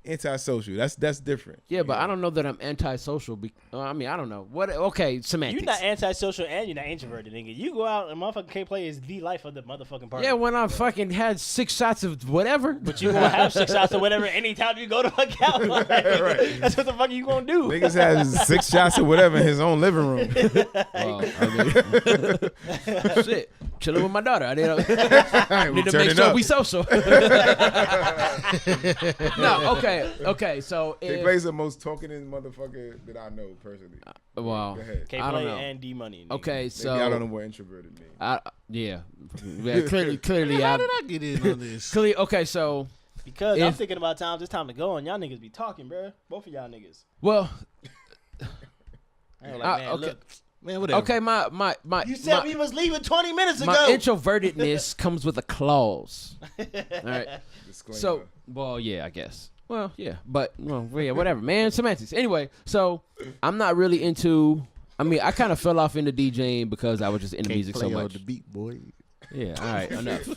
antisocial. That's different. Yeah, but I don't know that I'm antisocial. I mean, I don't know. What? Okay, semantics. You're not antisocial and you're not introverted, nigga. You go out and motherfucking K-Play is the life of the motherfucking party. Yeah, when I fucking had 6 shots of whatever. But you gonna have 6 shots or whatever anytime you go to a couch. Like, that's what the fuck you gonna do. Niggas has 6 shots or whatever in his own living room. Well, I mean, shit, chilling with my daughter. I need to make sure we social. No, okay. So K-Play's the most talkative motherfucker that I know personally. well, Go ahead. I don't K-Play know. and D-Money. nigga. Okay, Maybe so I don't know what introverted means. yeah, clearly, How did I get in on this? clearly. Okay, so Because I'm if- thinking about times it's time to go and y'all niggas be talking, bruh. Both of y'all niggas. well, I ain't like, man, okay. look. Man, whatever. okay, my You said my, we was leaving 20 minutes ago. my introvertedness comes with a clause. All right. Disclaimer. So, well, yeah, I guess. Well, yeah, but well, yeah, whatever, man. Semantics. Anyway, so I'm not really into. I mean, I kind of fell off into DJing because I was just into Can't music so play on much. the beat, boy. Yeah. All right. Enough. Said,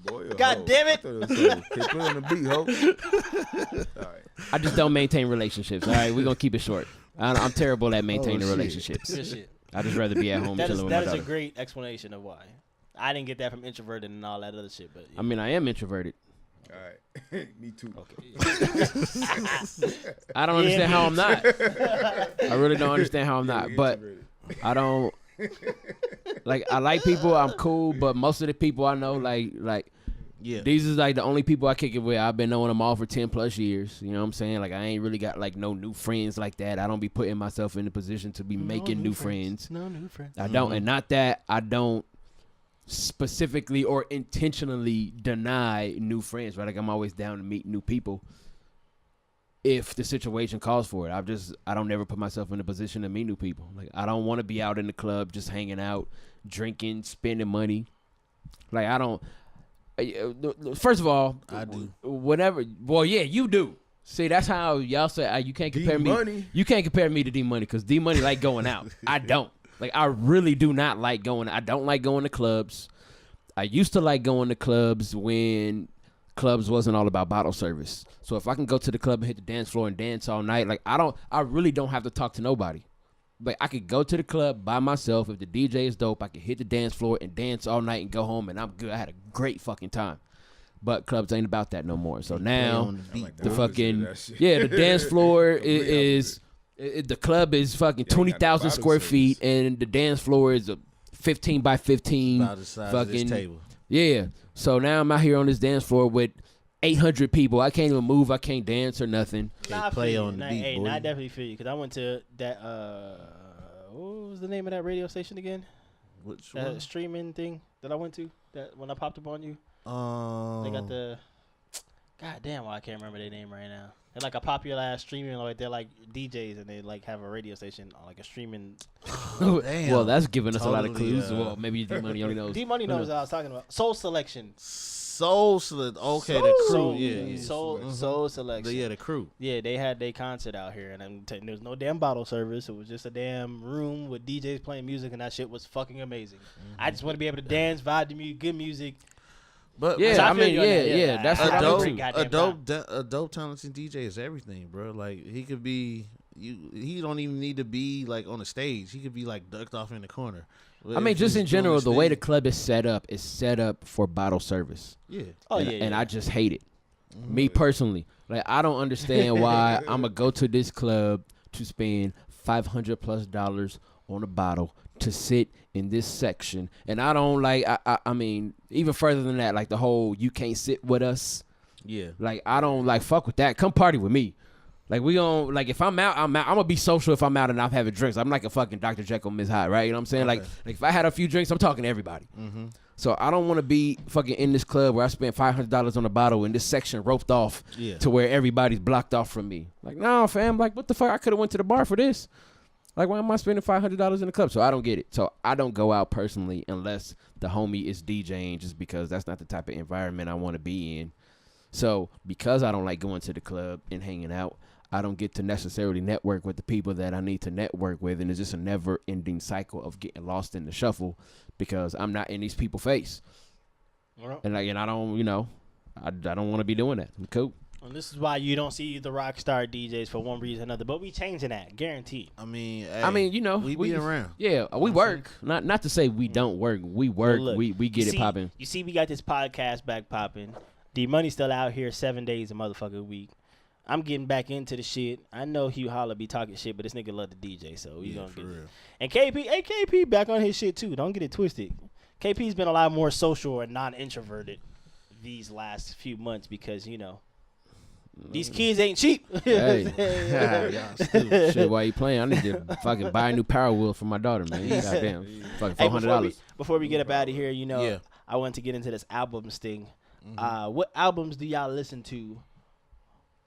boy, or God hoe? damn it. I thought it was hoe. K-Play on the beat, ho. All right. I just don't maintain relationships. All right, we're gonna keep it short. I'm terrible at maintaining shit. relationships. Good shit. I just rather be at home That chilling is with my a daughter. great explanation of why. I didn't get that from introverted and all that other shit, but I mean, I am introverted. All right. Me too. I don't understand how I'm not. I really don't understand how I'm not. We But introverted. I don't like. I like people. I'm cool. But most of the people I know, like Yeah. these is like the only people I kick it with. I've been knowing them all for 10+ years. You know what I'm saying? Like I ain't really got like no new friends like that. I don't be putting myself in the position to be making new friends. No new friends. I don't, and not that I don't specifically or intentionally deny new friends. Right? Like I'm always down to meet new people if the situation calls for it. I don't ever put myself in a position to meet new people. Like I don't want to be out in the club just hanging out, drinking, spending money. Like I don't. First of all, I do. Whatever. Well, yeah, you do. See, that's how y'all say you can't compare me. D-Money. You can't compare me to D-Money because D-Money like going out. I don't. Like I really do not like going. I don't like going to clubs. I used to like going to clubs when clubs wasn't all about bottle service. So if I can go to the club and hit the dance floor and dance all night, like I really don't have to talk to nobody. Like I could go to the club by myself. If the DJ is dope, I could hit the dance floor and dance all night and go home and I'm good. I had a great fucking time. But clubs ain't about that no more. So now on the beat, like the boy. fucking That shit. the dance floor Complete the club is fucking Yeah, 20,000 got no square bottle feet and the dance floor is a 15 by 15 About the size of this fucking table. yeah. So now I'm out here on this dance floor with 800 people. I can't even move. I can't dance or nothing. Can't play on the beat, Hey, boy. I definitely feel you because I went to that. What was the name of that radio station again? Which That one? streaming thing that I went to. That when I popped up on you, they got the God damn, why I can't remember their name right now. They're like a popular ass streaming, like they're like DJs and they like have a radio station, like a streaming. Damn. Well, that's giving us a lot of Totally, clues. Well, maybe D Money only knows. D Money knows what I was talking about. Soul Selection. Soul Select. Okay, the crew. Soul, Yeah. Soul Selection. Yeah, the crew. Yeah, they had their concert out here, and there was no damn bottle service. It was just a damn room with DJs playing music, and that shit was fucking amazing. I just want to be able to dance, vibe to music, good music. But Yeah, I mean, yeah. That's what I'm saying. a dope talented DJ is everything, bro. Like he could be he don't even need to be like on the stage. He could be like ducked off in the corner. I mean, just in general, the way the club is set up for bottle service. Yeah. Oh and, yeah, and yeah. I just hate it. Me personally, like I don't understand why I'm gonna go to this club to spend $500+ on a bottle to sit in this section, and I don't like. I mean, even further than that, like the whole you can't sit with us. Yeah. Like I don't like fuck with that. Come party with me. Like we gon' like if I'm out, I'm out. I'm gonna be social if I'm out and I'm having drinks. I'm like a fucking Dr. Jekyll, Miss Hyde, right? You know what I'm saying? Okay. Like if I had a few drinks, I'm talking to everybody. Mm-hmm. So I don't want to be fucking in this club where I spent $500 on a bottle and this section roped off to where everybody's blocked off from me. Like, no, fam. Like, what the fuck? I could have went to the bar for this. Like, why am I spending $500 in the club? So I don't get it. So I don't go out personally unless the homie is DJing, just because that's not the type of environment I want to be in. So because I don't like going to the club and hanging out, I don't get to necessarily network with the people that I need to network with, and it's just a never-ending cycle of getting lost in the shuffle because I'm not in these people's face. Well, And I don't, I don't want to be doing that. I'm cool. and this is why you don't see the Rockstar DJs for one reason or another. But we changing that, guaranteed. I mean, we be around. Yeah, we work. Not to say we don't work. We work. Look, we get it popping. You see, we got this podcast back popping. D Money's still out here 7 days a motherfucking week. I'm getting back into the shit. I know Hugh Holla be talking shit, but this nigga love the DJ, so we gonna get real. it. And KP back on his shit too. Don't get it twisted. KP's been a lot more social and non-introverted these last few months because these kids ain't cheap. Hey, y'all stupid. Shit, why you playing? I need to fucking buy a new power wheel for my daughter, man. Goddamn, fucking Hey, $400. before we get up out of here, I want to get into this albums thing. What albums do y'all listen to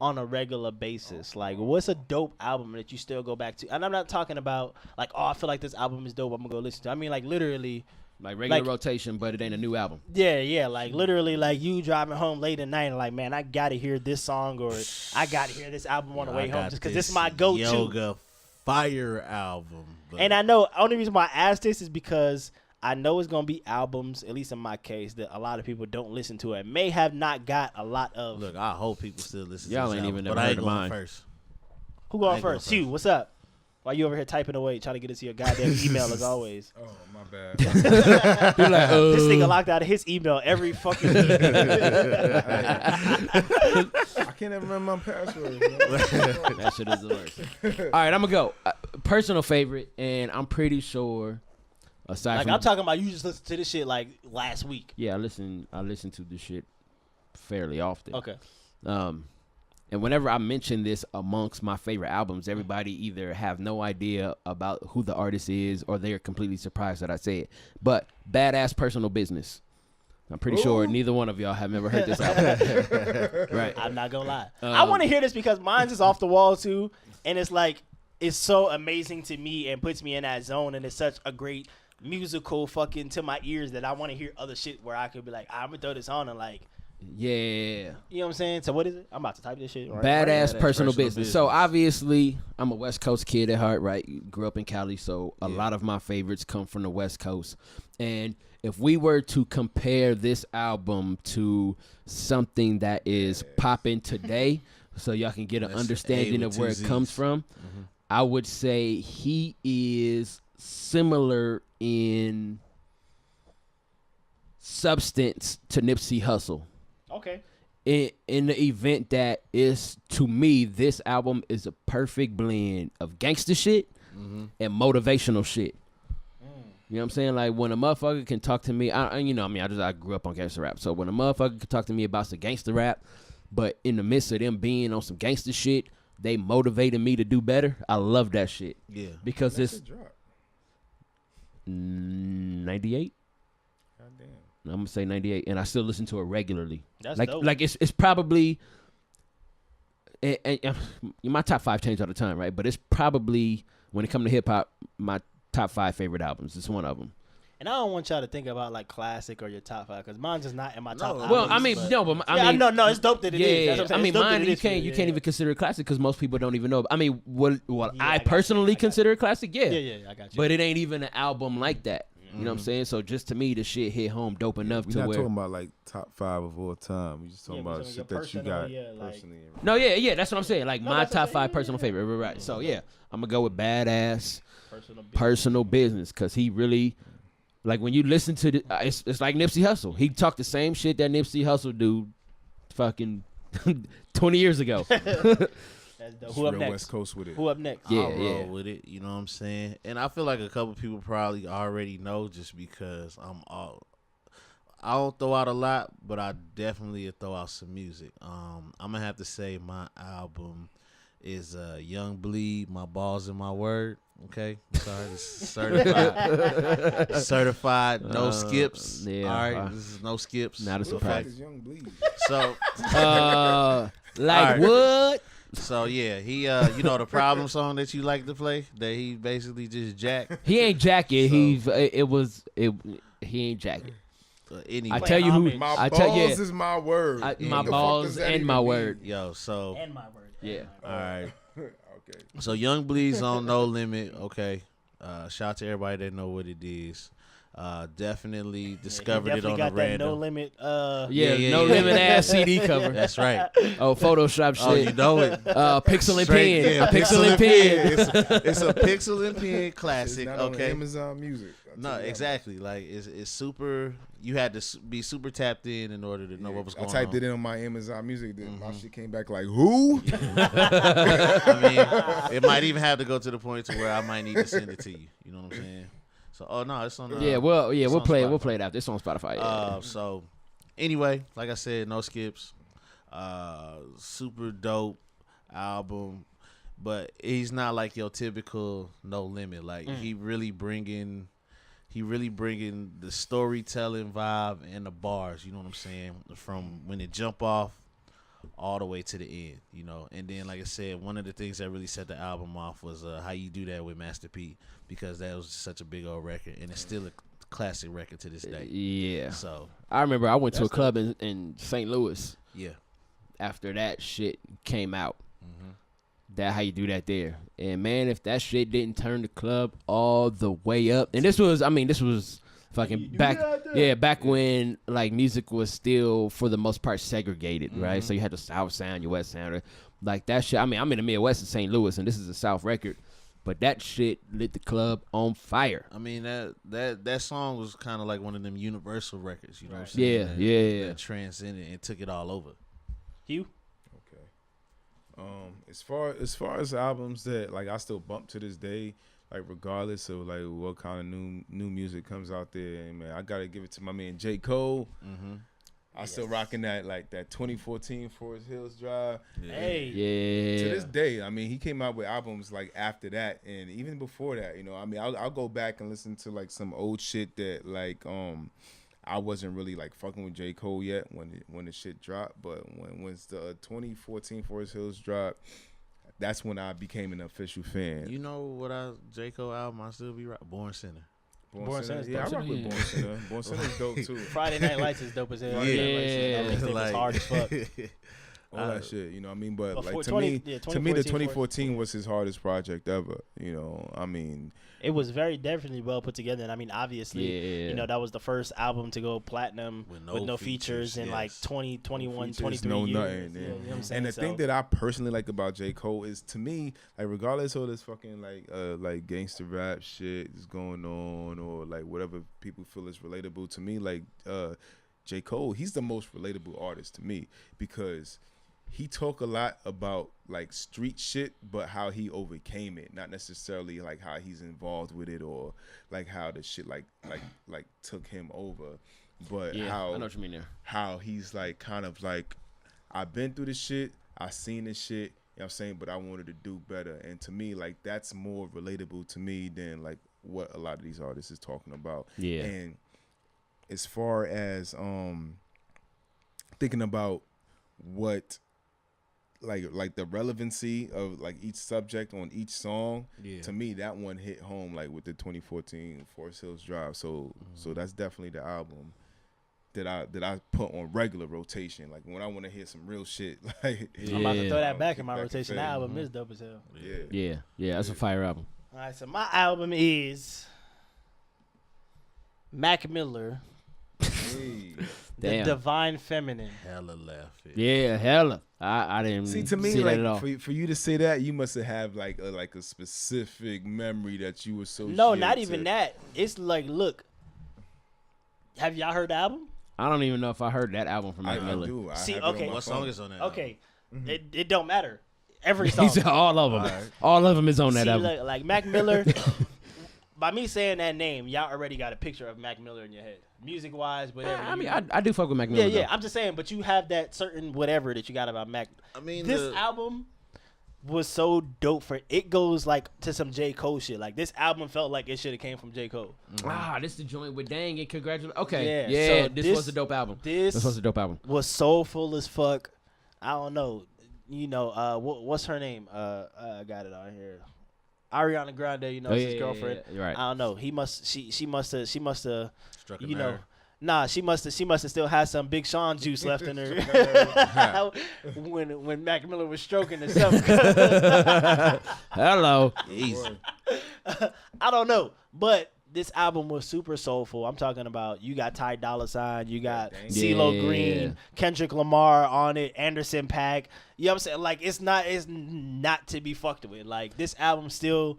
on a regular basis? Like, what's a dope album that you still go back to? And I'm not talking about like, I feel like this album is dope, I'm gonna go listen to. I mean, like, literally, like regular rotation, but it ain't a new album. Yeah, like literally, like you driving home late at night and like, man, I gotta hear this song or I gotta hear this album on the way home just because this is my go-to Yoga Fire album. And I know only reason why I asked this is because I know it's gonna be albums, at least in my case, that a lot of people don't listen to. It may have not got a lot of. Look, I hope people still listen. Y'all to this ain't even album, never but I heard ain't of going mine. first. Who going first? Hugh, what's up? Why you over here typing away, trying to get us your goddamn email as always? Oh, my bad. You're like, This nigga locked out of his email every fucking week. I can't even remember my password. that shit is the worst. All right, I'm gonna go. Personal favorite, and I'm pretty sure. Aside Like from, I'm talking about, you just listened to this shit like last week. yeah, I listen to this shit fairly often. Okay. And whenever I mention this amongst my favorite albums, everybody either have no idea about who the artist is or they're completely surprised that I say it. But Badass Personal Business. I'm pretty sure neither one of y'all have ever heard this album. Right. I'm not gonna lie. I want to hear this because mine's is off the wall too, and it's like it's so amazing to me and puts me in that zone, and it's such a great musical fucking to my ears that I want to hear other shit where I could be like, I'm gonna throw this on and like. Yeah. You know what I'm saying? So what is it? I'm about to type this shit. Right? Badass personal business. So obviously, I'm a West Coast kid at heart, right? Grew up in Cali, so a lot of my favorites come from the West Coast. And if we were to compare this album to something that is popping today, so y'all can get an understanding of where it comes from, I would say he is similar in substance to Nipsey Hussle. Okay. In the event that is, to me, this album is a perfect blend of gangster shit and motivational shit. You know what I'm saying? Like when a motherfucker can talk to me, I grew up on gangster rap. So when a motherfucker can talk to me about some gangster rap, but in the midst of them being on some gangster shit, they motivated me to do better. I love that shit. Yeah. Because it's 98. Goddamn. I'm gonna say 98, and I still listen to it regularly. That's like dope. like it's probably my top 5 change all the time, right? But it's probably, when it comes to hip hop, my top 5 favorite albums. It's one of them. And I don't want y'all to think about like classic or your top 5 because mine's just not in my top. Well, I mean, but, no, but I mean, no, it's dope that it is. Yeah, That's what I'm I mean, saying. It's dope that mine it you is for can't you. can't even consider it classic because most people don't even know. I mean, what I I got you. personally consider it classic, yeah. Yeah, I got you. But it ain't even an album like that. You know what I'm saying? So just to me, the shit hit home dope enough We're to not where. talking about like top 5 of all time. We just talking about your shit that you personal, got like- personally. No, yeah, that's what I'm saying. Like my that's top okay, 5 yeah, personal favorite, right? So yeah, I'm gonna go with Badass, personal business. Personal Business, because he really, like when you listen to the, it's like Nipsey Hussle. He talked the same shit that Nipsey Hussle do, fucking 20 years ago. That's dope. Just Who up real next? West Coast with it. Who up next? Yeah, I'll roll yeah. with it. You know what I'm saying? And I feel like a couple people probably already know just because I don't throw out a lot, but I definitely throw out some music. I'm gonna have to say my album is Young Bleed, My Balls and My Word. Okay, sorry, it's certified, no skips. yeah, all right, this is no skips. Not a Who the fuck surprise. is Young Bleed? So, Like Alright. what? so yeah, he, you know, the problem song that you like to play that he basically just jacked. He ain't jacket. So- He ain't jacket. Anyway, I tell you who. My I balls tell you, is my word. my What the fuck balls does that and even my mean? word. yo, so And my word. Yeah. all right. Okay. So Young Bleed's on No Limit. Okay. Shout out to everybody that know what it is. Definitely discovered it on got the that random. No Limit. Yeah, no limit ass CD cover. That's right. Oh, Photoshop Oh, you shit. know it. Pixel and Straight- pen. yeah, A pixel and pen. It's a pixel and pen It's classic. not on Okay. Amazon Music. I'll No, tell you that exactly. Like it's super. You had to be super tapped in order to know much. what was I going typed on. it in on my Amazon Music. My shit came back like, who? I mean, it might even have to go to the point to where I might need to send it to you. You know what I'm saying? So, oh no, it's on. Yeah, well, yeah, it's we'll on play it. Spotify. We'll play it after. It's on Spotify. Yeah. So, anyway, like I said, no skips. Super dope album, but he's not like your typical No Limit. Like he really bringing the storytelling vibe and the bars. You know what I'm saying? From when it jump off all the way to the end. You know, and then like I said, one of the things that really set the album off was How You Do That with Master P, because that was such a big old record, and it's still a classic record to this day. Yeah. So I remember I went to a club in St. Louis yeah. after that shit came out. Mm-hmm. That how you do that there. And man, if that shit didn't turn the club all the way up. And this was fucking back when like music was still for the most part segregated, right? So you had the South sound, your West sound, like that shit. I mean, I'm in the Midwest in St. Louis, and this is a South record, but that shit lit the club on fire. I mean that song was kind of like one of them universal records, you know what I'm saying? Yeah. That transcended and took it all over. Hugh? As far as albums that like I still bump to this day, like regardless of like what kind of new music comes out there, and man, I gotta give it to my man J. Cole. Mm-hmm. I still rocking that 2014 Forest Hills Drive. Hey. Yeah. To this day, I mean, he came out with albums like after that, and even before that, you know. I mean, I'll go back and listen to like some old shit that like I wasn't really like fucking with J. Cole yet when the shit dropped, but when the 2014 Forest Hills dropped, that's when I became an official fan. You know what J. Cole album I still be right? Born Sinner. Born Sinner, Sinner's yeah, I dope. rock with Born Sinner. Born Sinner's dope too. Friday Night Lights is dope as hell. Yeah. That mixtape was hard as fuck. All that shit, you know what I mean? But Before like to 20 me, yeah, to me, the 2014 2014 was his hardest project ever. You know, I mean, It was definitely well put together. And I mean, obviously, you know, that was the first album to go platinum with no features in like 20, 21, features, 23 no years. nothing. Yeah, Yeah. you know what I'm saying? And the thing that I personally like about J. Cole is, to me, like regardless of this fucking like gangster rap shit is going on, or like whatever people feel is relatable to me, like J. Cole, he's the most relatable artist to me, because he talk a lot about like street shit, but how he overcame it, not necessarily like how he's involved with it, or like how the shit like took him over, but how I know what you mean there. how he's like kind of like, I've been through this shit, I seen this shit, you know what I'm saying, but I wanted to do better. And to me, like, that's more relatable to me than like what a lot of these artists is talking about. Yeah. And as far as thinking about what like the relevancy of like each subject on each song, to me that one hit home like with the 2014 Forest Hills Drive. So that's definitely the album that I put on regular rotation. Like when I want to hear some real shit. Like I'm about to throw that back in my back rotation. and That say, album is dope as hell. Yeah, that's a fire album. All right, so my album is Mac Miller, Hey. The Damn. Divine Feminine. Hella left. Yeah, hella. I didn't See, to me, see that at like all. for you to say that, you must have like a specific memory that you associate. No, not even that. It's like, look, have y'all heard the album? I don't even know if I heard that album from I Mac Miller. do. I See, have it on okay. my What phone. song is on that? Okay, it don't matter. Every song. He said all of them. Alright. All of them is on that See, album. like Mac Miller. By me saying that name, y'all already got a picture of Mac Miller in your head, music wise, whatever. I mean, I do fuck with Mac Miller. yeah. though. I'm just saying, but you have that certain whatever that you got about Mac. I mean, This album was so dope for it goes like to some J. Cole shit. Like this album felt like it should have came from J. Cole. Ah, this the joint with Dang and congratulations. Okay, Yeah, yeah, so this was a dope album. This was a dope album. Was soulful as fuck. I don't know. You know, what's her name? I got it on here. Ariana Grande, you know, his girlfriend. Yeah, you're right. I don't know. She must have struck a you know. nerve. Nah, she must have still had some Big Sean juice left in her when Mac Miller was stroking herself. Hello. Easy. I don't know, but this album was super soulful. I'm talking about you got Ty Dolla $ign, you got CeeLo Yeah. Green, Kendrick Lamar on it, Anderson .Paak. You know what I'm saying? Like it's not to be fucked with. Like this album still.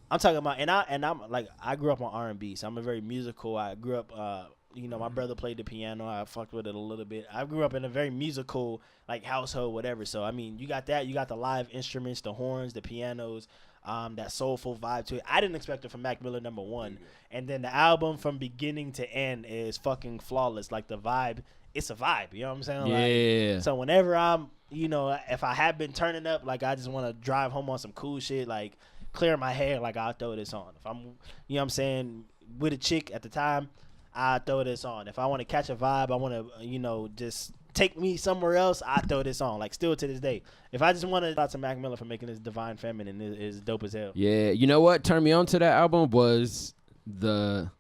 I'm talking about, and I'm like I grew up on R&B, so I'm a very musical. I grew up. You know, my brother played the piano. I fucked with it a little bit. I grew up in a very musical like household, whatever. So I mean, you got that. You got the live instruments, the horns, the pianos, that soulful vibe to it. I didn't expect it from Mac Miller, number one. And then the album from beginning to end is fucking flawless. Like the vibe, it's a vibe. You know what I'm saying? Yeah. Like, so whenever I'm, you know, if I have been turning up, like I just want to drive home on some cool shit, like clear my hair, like I'll throw this on. If I'm, you know what I'm saying, with a chick at the time, I throw this on. If I want to catch a vibe, I want to, you know, just take me somewhere else, I throw this on. Like still to this day. If I just want to shout out to Mac Miller for making this Divine Feminine is dope as hell. Yeah, you know what turned me on to that album was the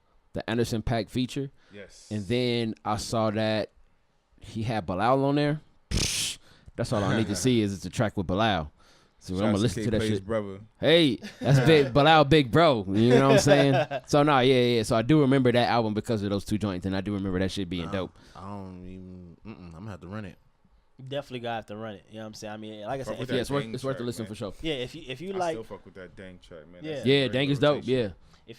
Anderson .Paak feature. Yes. And then I saw that he had Bilal on there. That's all I need to see is it's a track with Bilal. So I'm gonna listen to that shit. Brother. Hey, that's big Bilal, big bro. You know what I'm saying? So no, yeah. So I do remember that album because of those two joints, and I do remember that shit being dope. I don't even. I'm gonna have to run it. You definitely gotta have to run it. You know what I'm saying? I mean, like I said, Fuck with if Yeah, that it's worth Dang to listen track, for sure. yeah, if you I like still fuck with that Dang track, man. Yeah. That's Yeah, great Dang is dope. rotation. Yeah.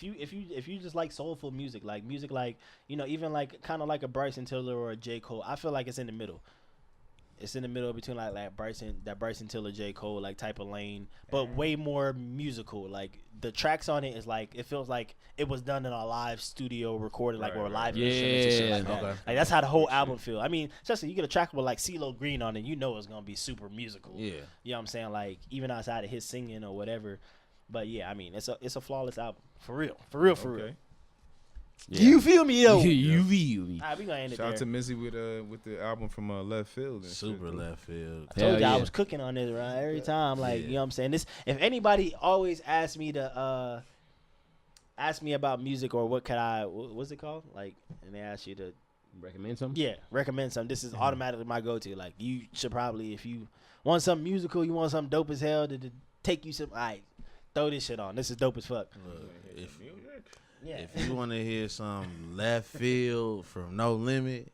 if you just like soulful music like you know, even like kind of like a Bryson Tiller or a J. Cole, I feel like it's in the middle. It's in the middle between like Bryson Tiller, J. Cole like type of lane, but way more musical. Like the tracks on it is like it feels like it was done in a live studio recorded, like or live instruments and shit like that. Okay. Like that's how the whole album feel. I mean, especially you get a track with like CeeLo Green on it, you know it's gonna be super musical. Yeah. You know what I'm saying? Like even outside of his singing or whatever. But yeah, I mean it's a flawless album for real. Okay. Yeah. You feel me though? You feel me. All right, we gonna end it Shout out there. to Mizzy with the album from Left Field. And Super shit. left field. I told Hell you I yeah. was cooking on this right every time. Like Yeah. you know what I'm saying. This if anybody always asks me to ask me about music or what could I what's it called like, and they ask you to Recommend something? yeah recommend something. This is automatically my go-to. Like you should probably if you want something musical, you want something dope as hell to take you some. Alright, throw this shit on. This is dope as fuck. Look, Yeah. if you want to hear some left field from No Limit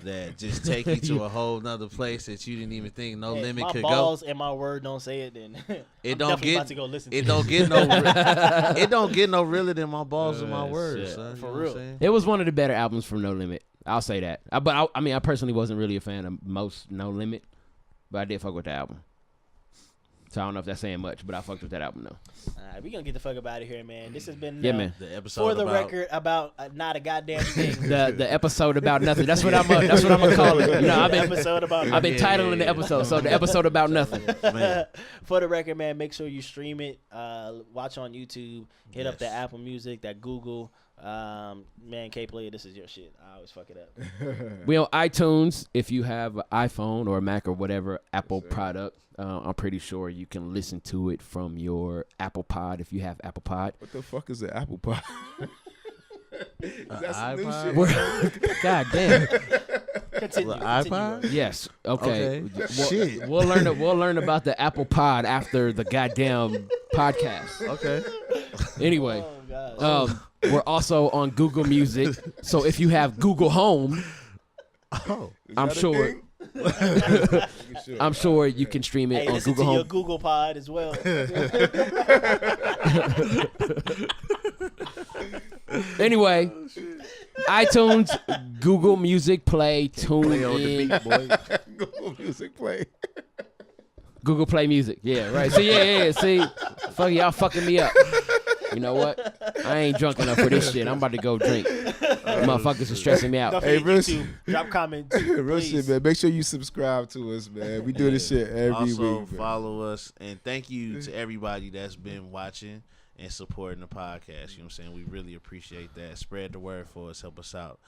that just take you to a whole nother place that you didn't even think No Hey, if Limit my could balls go. and my word don't say it, then It I'm don't definitely get about to go listen to it. Don't get no. It don't get no realer than my balls and my words. shit. Son, you For know what real. I'm saying? It was one of the better albums from No Limit. I'll say that. But I mean, I personally wasn't really a fan of most No Limit, but I did fuck with the album. So I don't know if that's saying much, but I fucked with that album though. All right, we gonna get the fuck up out of here, man. This has been Man. The episode for the about, record about not a goddamn thing. The episode about nothing. That's what I'm gonna call it. You know, I've been episode about I've been titling the episode. So the episode about nothing. Man. For the record, man, make sure you stream it. Watch on YouTube. Hit up the Yes. Apple Music, that Google, Man, K-Play, this is your shit. I always fuck it up. We on iTunes. If you have an iPhone or a Mac or whatever Apple product, I'm pretty sure you can listen to it from your Apple Pod if you have Apple Pod. What the fuck is an Apple Pod? That's some new iPod? shit. God damn. Continue. iPod? Yes. Okay. Shit. We'll learn about the Apple Pod after the goddamn podcast. Okay. Anyway, Oh, gosh. we're also on Google Music. So if you have Google Home, Oh. I'm sure I'm sure you can stream it Hey, on listen Google to Home. your Google Pod as well. Anyway, iTunes, Google Music Play, tune Play on the in. beat, boy. Google Music Play. Google Play Music. Yeah, right. See, yeah. See, fuck y'all fucking me up. You know what? I ain't drunk enough for this shit. I'm about to go drink. Motherfuckers are stressing me Don't out. Hey, forget real YouTube. Drop comments, Real please. shit, man. Make sure you subscribe to us, man. We do this shit every Also, week. Man. follow us. And thank you to everybody that's been watching and supporting the podcast. You know what I'm saying? We really appreciate that. Spread the word for us. Help us out.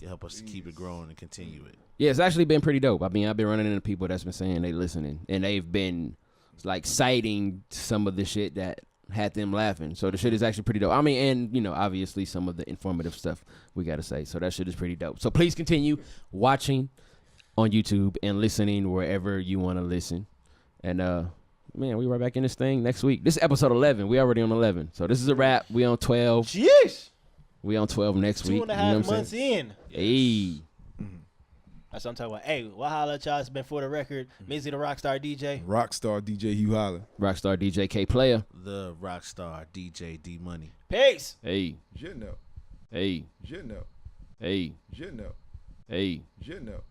Help us to keep it growing and continue it. Yeah, it's actually been pretty dope. I mean, I've been running into people that's been saying they listening, and they've been like citing some of the shit that had them laughing. So the shit is actually pretty dope. I mean, and you know, obviously some of the informative stuff we gotta say. So that shit is pretty dope. So please continue watching on YouTube and listening wherever you want to listen. And man, we right back in this thing next week. This is episode 11. We already on 11. So this is a wrap. We on 12. Jeez. We on 12 next week. 2.5 You know what I'm months saying? in. Hey. That's what I'm talking about. Hey, well, holla at y'all. It's been For the Record. Mizzy the Rockstar DJ. Rockstar DJ Hugh Holler. Rockstar DJ K Player. The Rockstar DJ D Money. Peace. Hey. Je know. Hey. Je know. Hey. Je know. Hey. Je know.